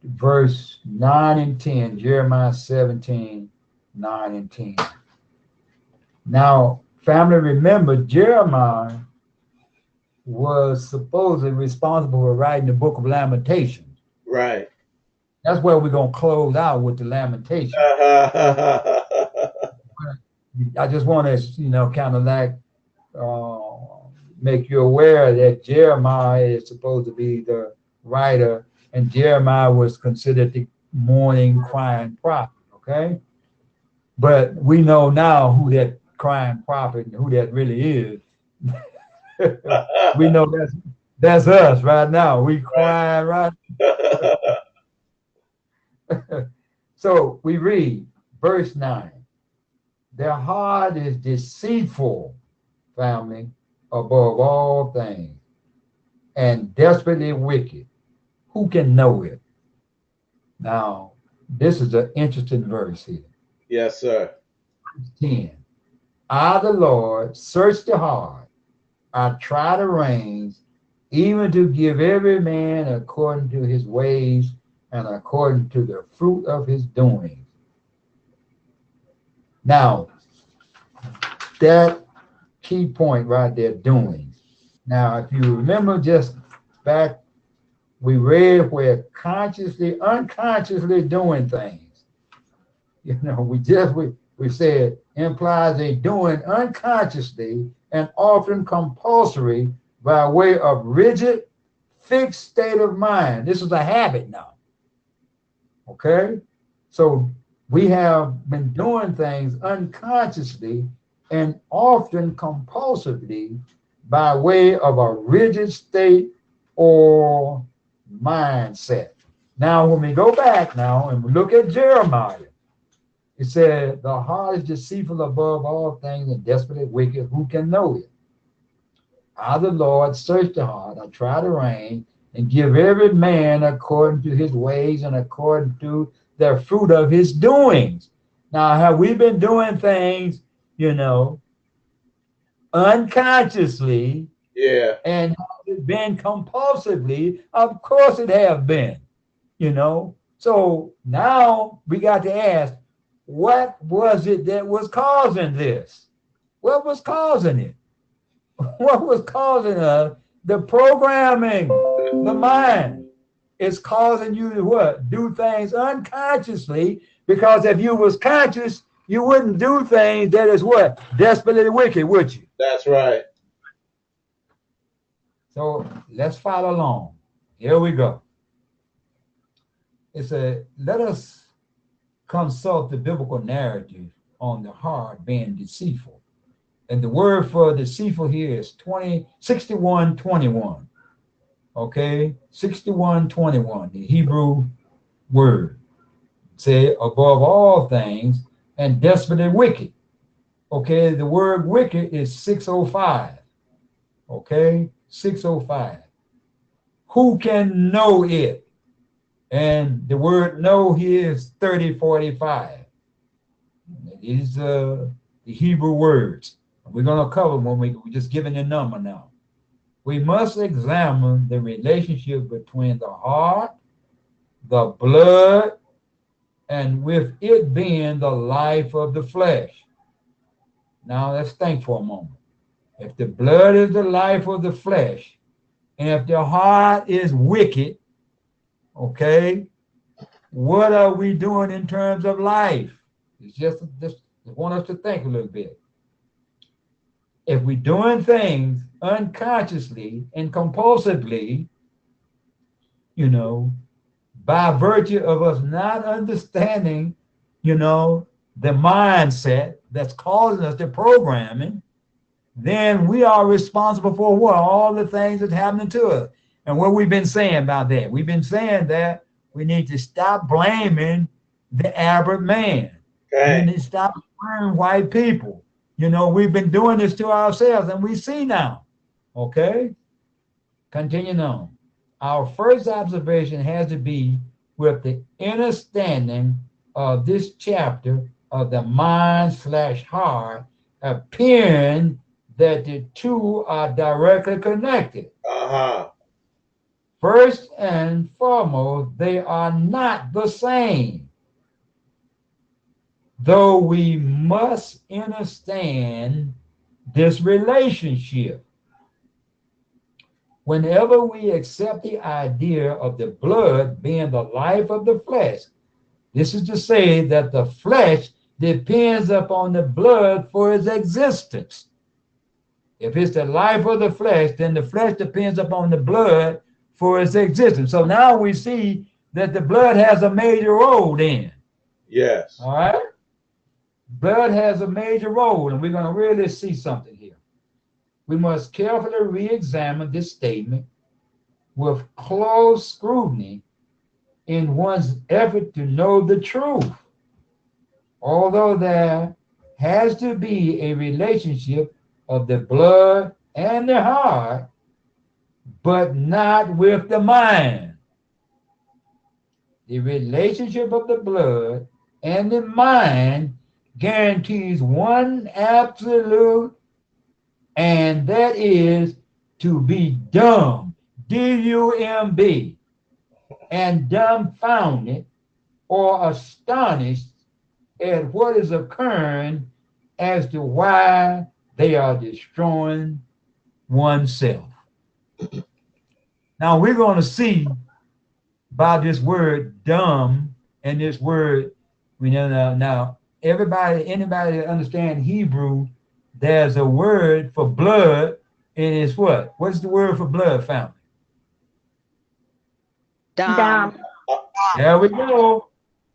Verse 9 and 10, Jeremiah 17, 9 and 10. Now, family, remember, Jeremiah was supposedly responsible for writing the book of Lamentations. right. That's where we're going to close out with the Lamentations. I just want to, you know, kind of like make you aware that Jeremiah is supposed to be the writer, and Jeremiah was considered the mourning, crying prophet, okay? But we know now who that crying prophet and who that really is. We know that's us right now. We crying right. So we read verse 9. Their heart is deceitful, family, above all things, and desperately wicked. Who can know it? Now, this is an interesting verse here. Yes, sir. 10. I, the Lord, search the heart. I try the reins, even to give every man according to his ways and according to the fruit of his doings. Now, that key point right there, doings. Now, if you remember just back, we read where consciously, unconsciously doing things. You know, we said implies a doing unconsciously and often compulsory by way of rigid, fixed state of mind. This is a habit now. Okay? So we have been doing things unconsciously and often compulsively by way of a rigid state or mindset. Now, when we go back now and we look at Jeremiah, it said, the heart is deceitful above all things and desperately wicked. Who can know it? I, the Lord, search the heart. I try the rein and give every man according to his ways and according to the fruit of his doings. Now, have we been doing things, you know, unconsciously Yeah. And has it been compulsively? Of course it have been, you know. So now we got to ask, what was it that was causing this? What was causing it? What was causing us? The programming, the mind is causing you to what? Do things unconsciously, because if you was conscious, you wouldn't do things that is what? Desperately wicked, would you? That's right. So let's follow along. Here we go. It's a let us consult the biblical narrative on the heart being deceitful. And the word for deceitful here is 61:21. Okay, 61:21, the Hebrew word. Say above all things and desperately wicked. Okay, the word wicked is 605. Okay, 605. Who can know it? And the word know here is 3045. These are the Hebrew words. We're going to cover them when we're just giving the number now. We must examine the relationship between the heart, the blood, and with it being the life of the flesh. Now let's think for a moment. If the blood is the life of the flesh, and if the heart is wicked, okay, what are we doing in terms of life? It's just I want us to think a little bit. If we're doing things unconsciously and compulsively, you know, by virtue of us not understanding, you know, the mindset that's causing us the programming, then we are responsible for what? All the things that's happening to us. And what we've been saying about that, we've been saying that we need to stop blaming the average man. We Okay. need to stop blaming white people. You know, we've been doing this to ourselves and we see now. Okay? Continuing on. Our first observation has to be with the understanding of this chapter of the mind/heart, appearing that the two are directly connected. Uh-huh. First and foremost, they are not the same. Though we must understand this relationship. Whenever we accept the idea of the blood being the life of the flesh, this is to say that the flesh depends upon the blood for its existence. If it's the life of the flesh, then the flesh depends upon the blood for its existence. So now we see that the blood has a major role then. Yes. All right? Blood has a major role, and we're going to really see something here. We must carefully re-examine this statement with close scrutiny in one's effort to know the truth. Although there has to be a relationship of the blood and the heart, but not with the mind. The relationship of the blood and the mind guarantees one absolute, and that is to be dumb, D-U-M-B, and dumbfounded or astonished at what is occurring as to why they are destroying oneself. Now we're going to see by this word dumb and this word, we know now anybody that understands Hebrew, there's a word for blood, and it's what? What's the word for blood, family? Dom. There we go.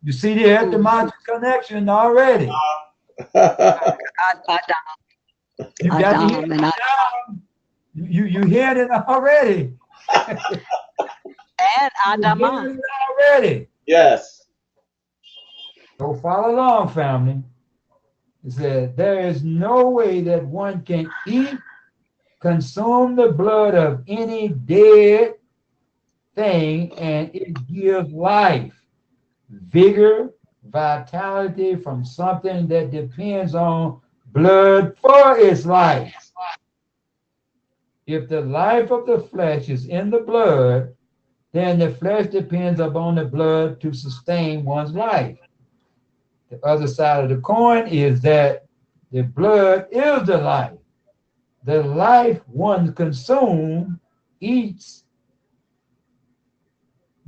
You see the etymological connection already. You got to hear Adam it and down. You heard it already. You Adama. heard it already. Yes. So follow along, family. It says, there is no way that one can eat, consume the blood of any dead thing, and it gives life, vigor, vitality from something that depends on blood for its life. If the life of the flesh is in the blood, then the flesh depends upon the blood to sustain one's life. The other side of the coin is that the blood is the life. The life one consumes, eats,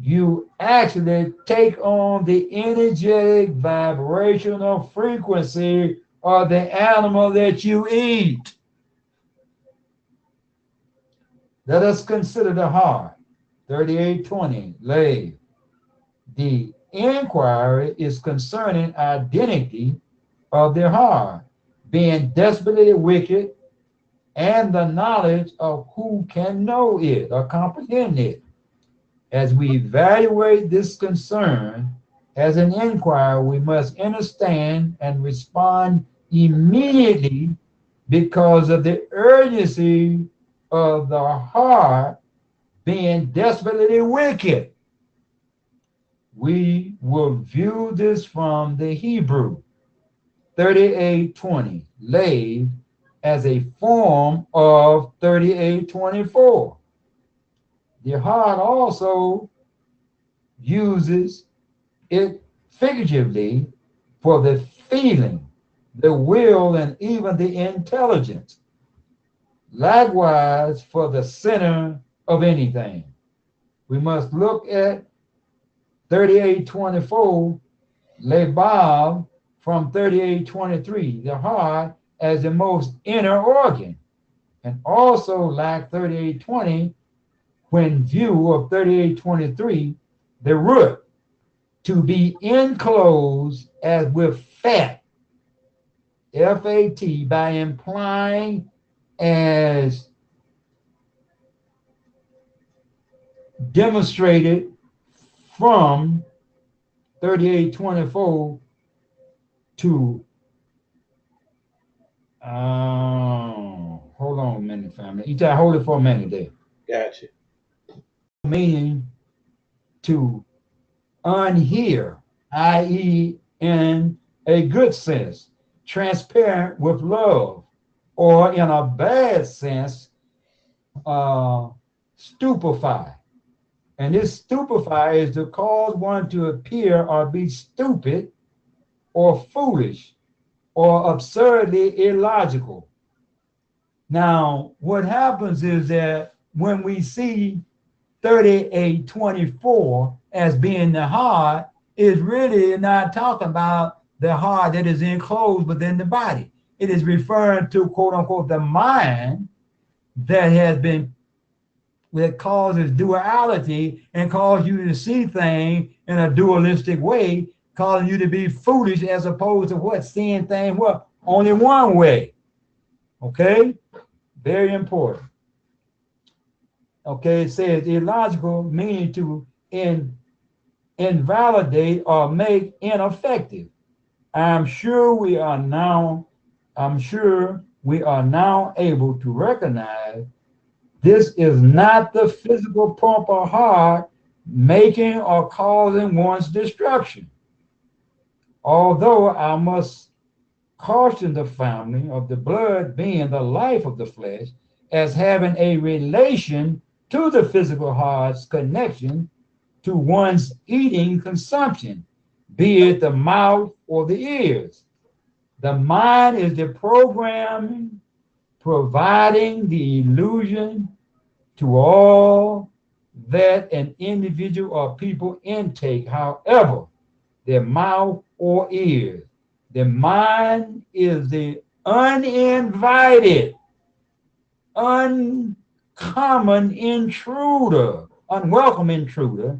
you actually take on the energetic vibrational frequency of the animal that you eat. Let us consider the heart, 3820, lay. The inquiry is concerning identity of the heart, being desperately wicked, and the knowledge of who can know it or comprehend it. As we evaluate this concern as an inquiry, we must understand and respond immediately because of the urgency of the heart being desperately wicked. We will view this from the Hebrew 3820, laid as a form of 3824. The heart also uses it figuratively for the feeling, the will, and even the intelligence. Likewise, for the center of anything. We must look at 3824, Lebab, from 3823, the heart as the most inner organ, and also like 3820, when view of 3823, the root, to be enclosed as with fat, F-A-T, by implying as demonstrated from 3824 to, hold on a minute, family. Eitai, hold it for a minute there. Gotcha. Meaning to unhear, i.e., in a good sense, transparent with love, or in a bad sense, stupefy. And this stupefy is to cause one to appear or be stupid or foolish or absurdly illogical. Now, what happens is that when we see 3824 as being the heart, is really not talking about the heart that is enclosed within the body. It is referring to, quote unquote, the mind that has been, that causes duality and causes you to see things in a dualistic way, causing you to be foolish as opposed to what? Seeing things, what? Only one way. Okay? Very important. Okay, it says illogical, meaning to invalidate or make ineffective. I'm sure we are now able to recognize this is not the physical pump or heart making or causing one's destruction. Although I must caution the family of the blood being the life of the flesh as having a relation to the physical heart's connection to one's eating consumption, be it the mouth or the ears. The mind is the programming, providing the illusion to all that an individual or people intake, however, their mouth or ears. The mind is the uninvited, uncommon intruder, unwelcome intruder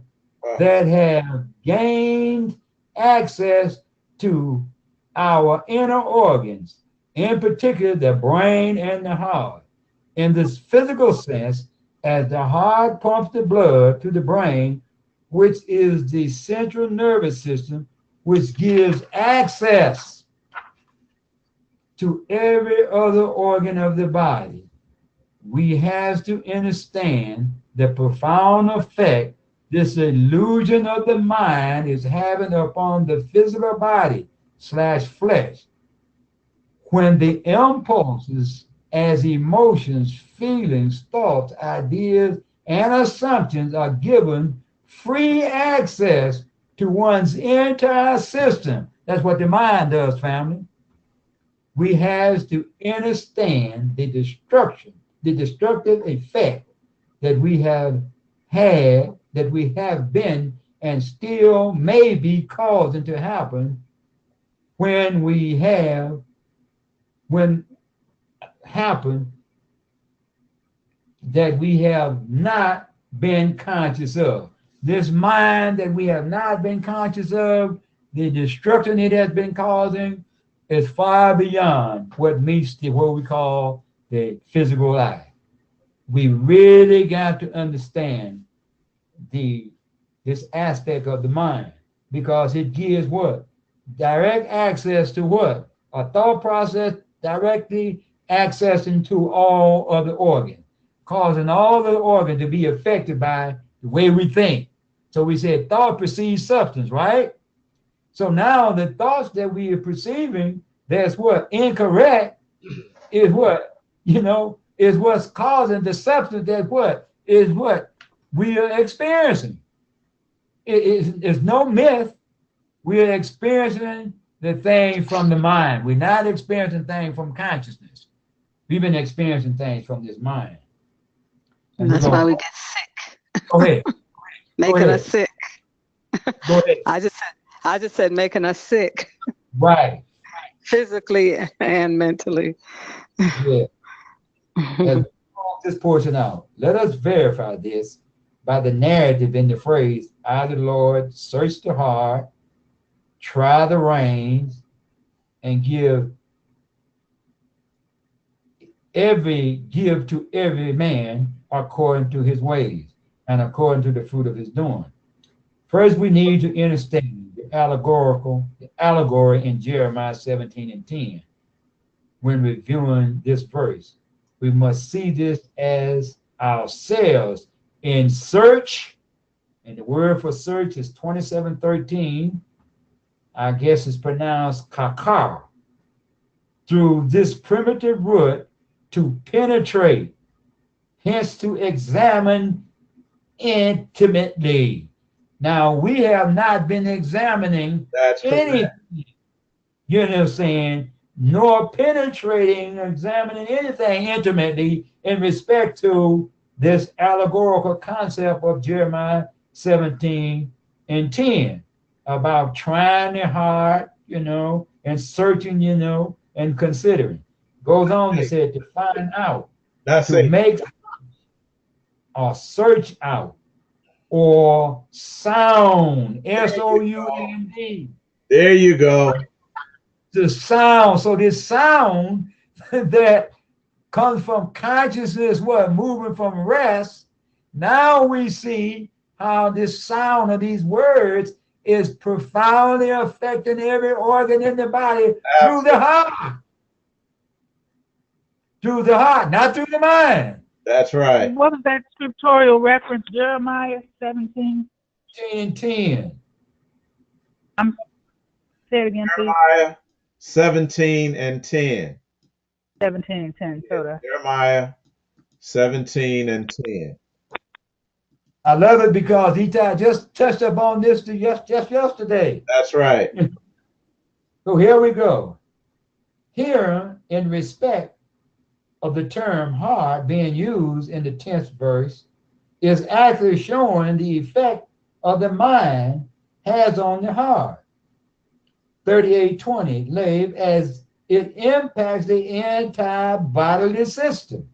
that have gained access to our inner organs, in particular the brain and the heart. In this physical sense, as the heart pumps the blood to the brain, which is the central nervous system, which gives access to every other organ of the body, we have to understand the profound effect this illusion of the mind is having upon the physical body / flesh. When the impulses as emotions, feelings, thoughts, ideas, and assumptions are given free access to one's entire system. That's what the mind does, family. We have to understand the destructive effect that we have had, that we have been, and still may be causing to happen when happen that we have not been conscious of. This mind that we have not been conscious of, the destruction it has been causing, is far beyond what meets what we call the physical eye. We really got to understand this aspect of the mind, because it gives what? Direct access to what? A thought process directly accessing to all of the organs, causing all the organs to be affected by the way we think. So we said thought precedes substance, right? So now the thoughts that we are perceiving, that's what incorrect, is what, is what's causing the substance that what is what we are experiencing. It's no myth. We are experiencing the thing from the mind. We're not experiencing things from consciousness. We've been experiencing things from this mind. And that's why we get sick. Go ahead. Making us sick. Go ahead. I just said making us sick. Right. Physically and mentally. Yeah. As we walk this portion out, let us verify this by the narrative in the phrase, I, the Lord, search the heart, try the reins, and give to every man according to his ways and according to the fruit of his doing. First, we need to understand the allegory in Jeremiah 17:10. When reviewing this verse, we must see this as ourselves in search, and the word for search is 27:13. I guess it's pronounced kakar. Through this primitive root to penetrate, hence to examine intimately. Now, we have not been examining anything, you know what I'm saying, nor penetrating, examining anything intimately in respect to this allegorical concept of Jeremiah 17:10 about trying their heart, and searching, and considering. Goes on to say to find out, to make or search out, or sound, S-O-U-N-D. There you go. The sound. So this sound that comes from consciousness, moving from rest. Now we see how this sound of these words is profoundly affecting every organ in the body through the heart. Through the heart, not through the mind. That's right. What is that scriptural reference? Jeremiah 17:10. Say it again, please. Jeremiah 17:10. 17:10. Jeremiah 17:10. I love it because Eitai just touched upon this just yesterday. That's right. So here we go. Here, in respect of the term heart being used in the 10th verse, is actually showing the effect of the mind has on the heart. 38:20, Lave, as it impacts the entire bodily system.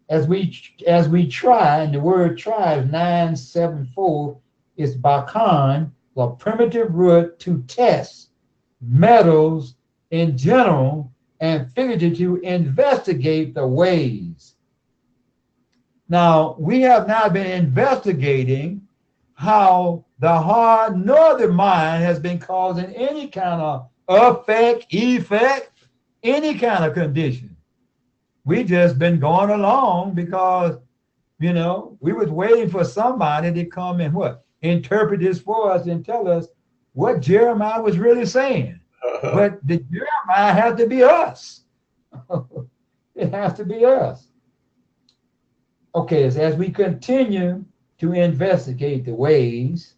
As we try, and the word try is 974, is bakan, the primitive root to test metals in general and figuratively to investigate the ways. Now, we have now been investigating how the heart nor the mind has been causing any kind of effect, any kind of condition. We just been going along because, we was waiting for somebody to come and interpret this for us and tell us what Jeremiah was really saying. But the Jeremiah had to be us. It has to be us. Okay, so as we continue to investigate the ways,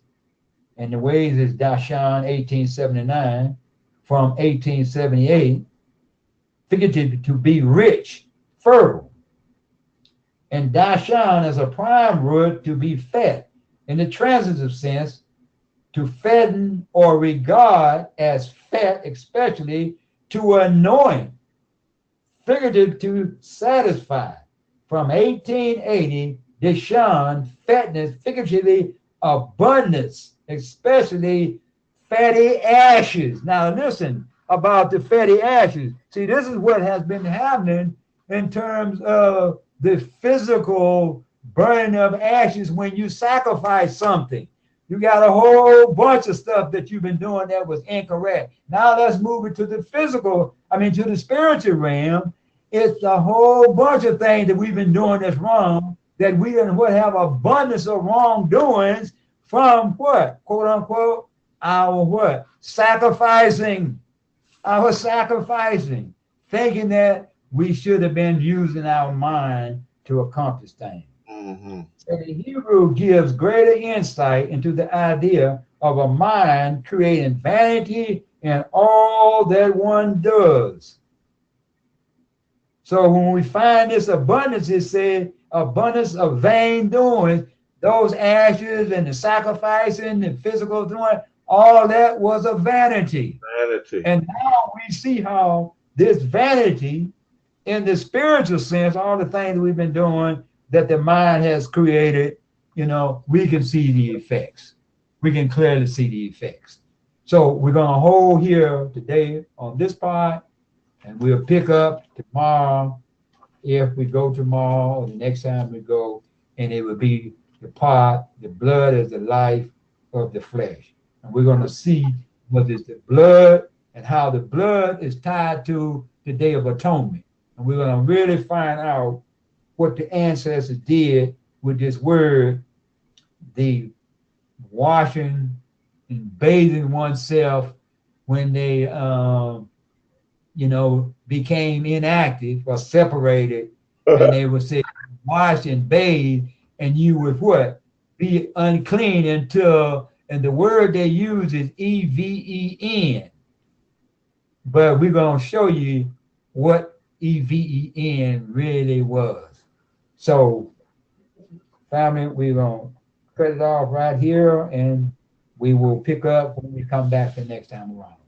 and the ways is Dashan 1879 from 1878, figurative to be rich, fertile. And Dashan is a prime root to be fed. In the transitive sense, to fatten or regard as fat, especially to anoint, figurative to satisfy. From 1880, Deshaun, fatness, figuratively abundance, especially fatty ashes. Now listen about the fatty ashes. See, this is what has been happening in terms of the physical burning of ashes when you sacrifice something. You got a whole bunch of stuff that you've been doing that was incorrect. Now let's move it to the physical, to the spiritual realm. It's a whole bunch of things that we've been doing that's wrong, that we would have abundance of wrongdoings from what? Quote unquote, our what? Our sacrificing, thinking that we should have been using our mind to accomplish things. Mm-hmm. And the Hebrew gives greater insight into the idea of a mind creating vanity in all that one does. So when we find this abundance, it says abundance of vain doings, those ashes and the sacrificing, the physical doing, all that was a vanity. Vanity. And now we see how this vanity, in the spiritual sense, all the things we've been doing that the mind has created, we can see the effects. We can clearly see the effects. So we're going to hold here today on this part, and we'll pick up tomorrow, if we go tomorrow or the next time we go, and it will be the part, the blood is the life of the flesh. And we're going to see what is the blood and how the blood is tied to the Day of Atonement. And we're going to really find out what the ancestors did with this word, the washing and bathing oneself when they became inactive or separated, and they would say, wash and bathe, and you would what? Be unclean until, and the word they use is EVEN. But we're going to show you what EVEN really was. So, family, we're going to cut it off right here, and we will pick up when we come back the next time around.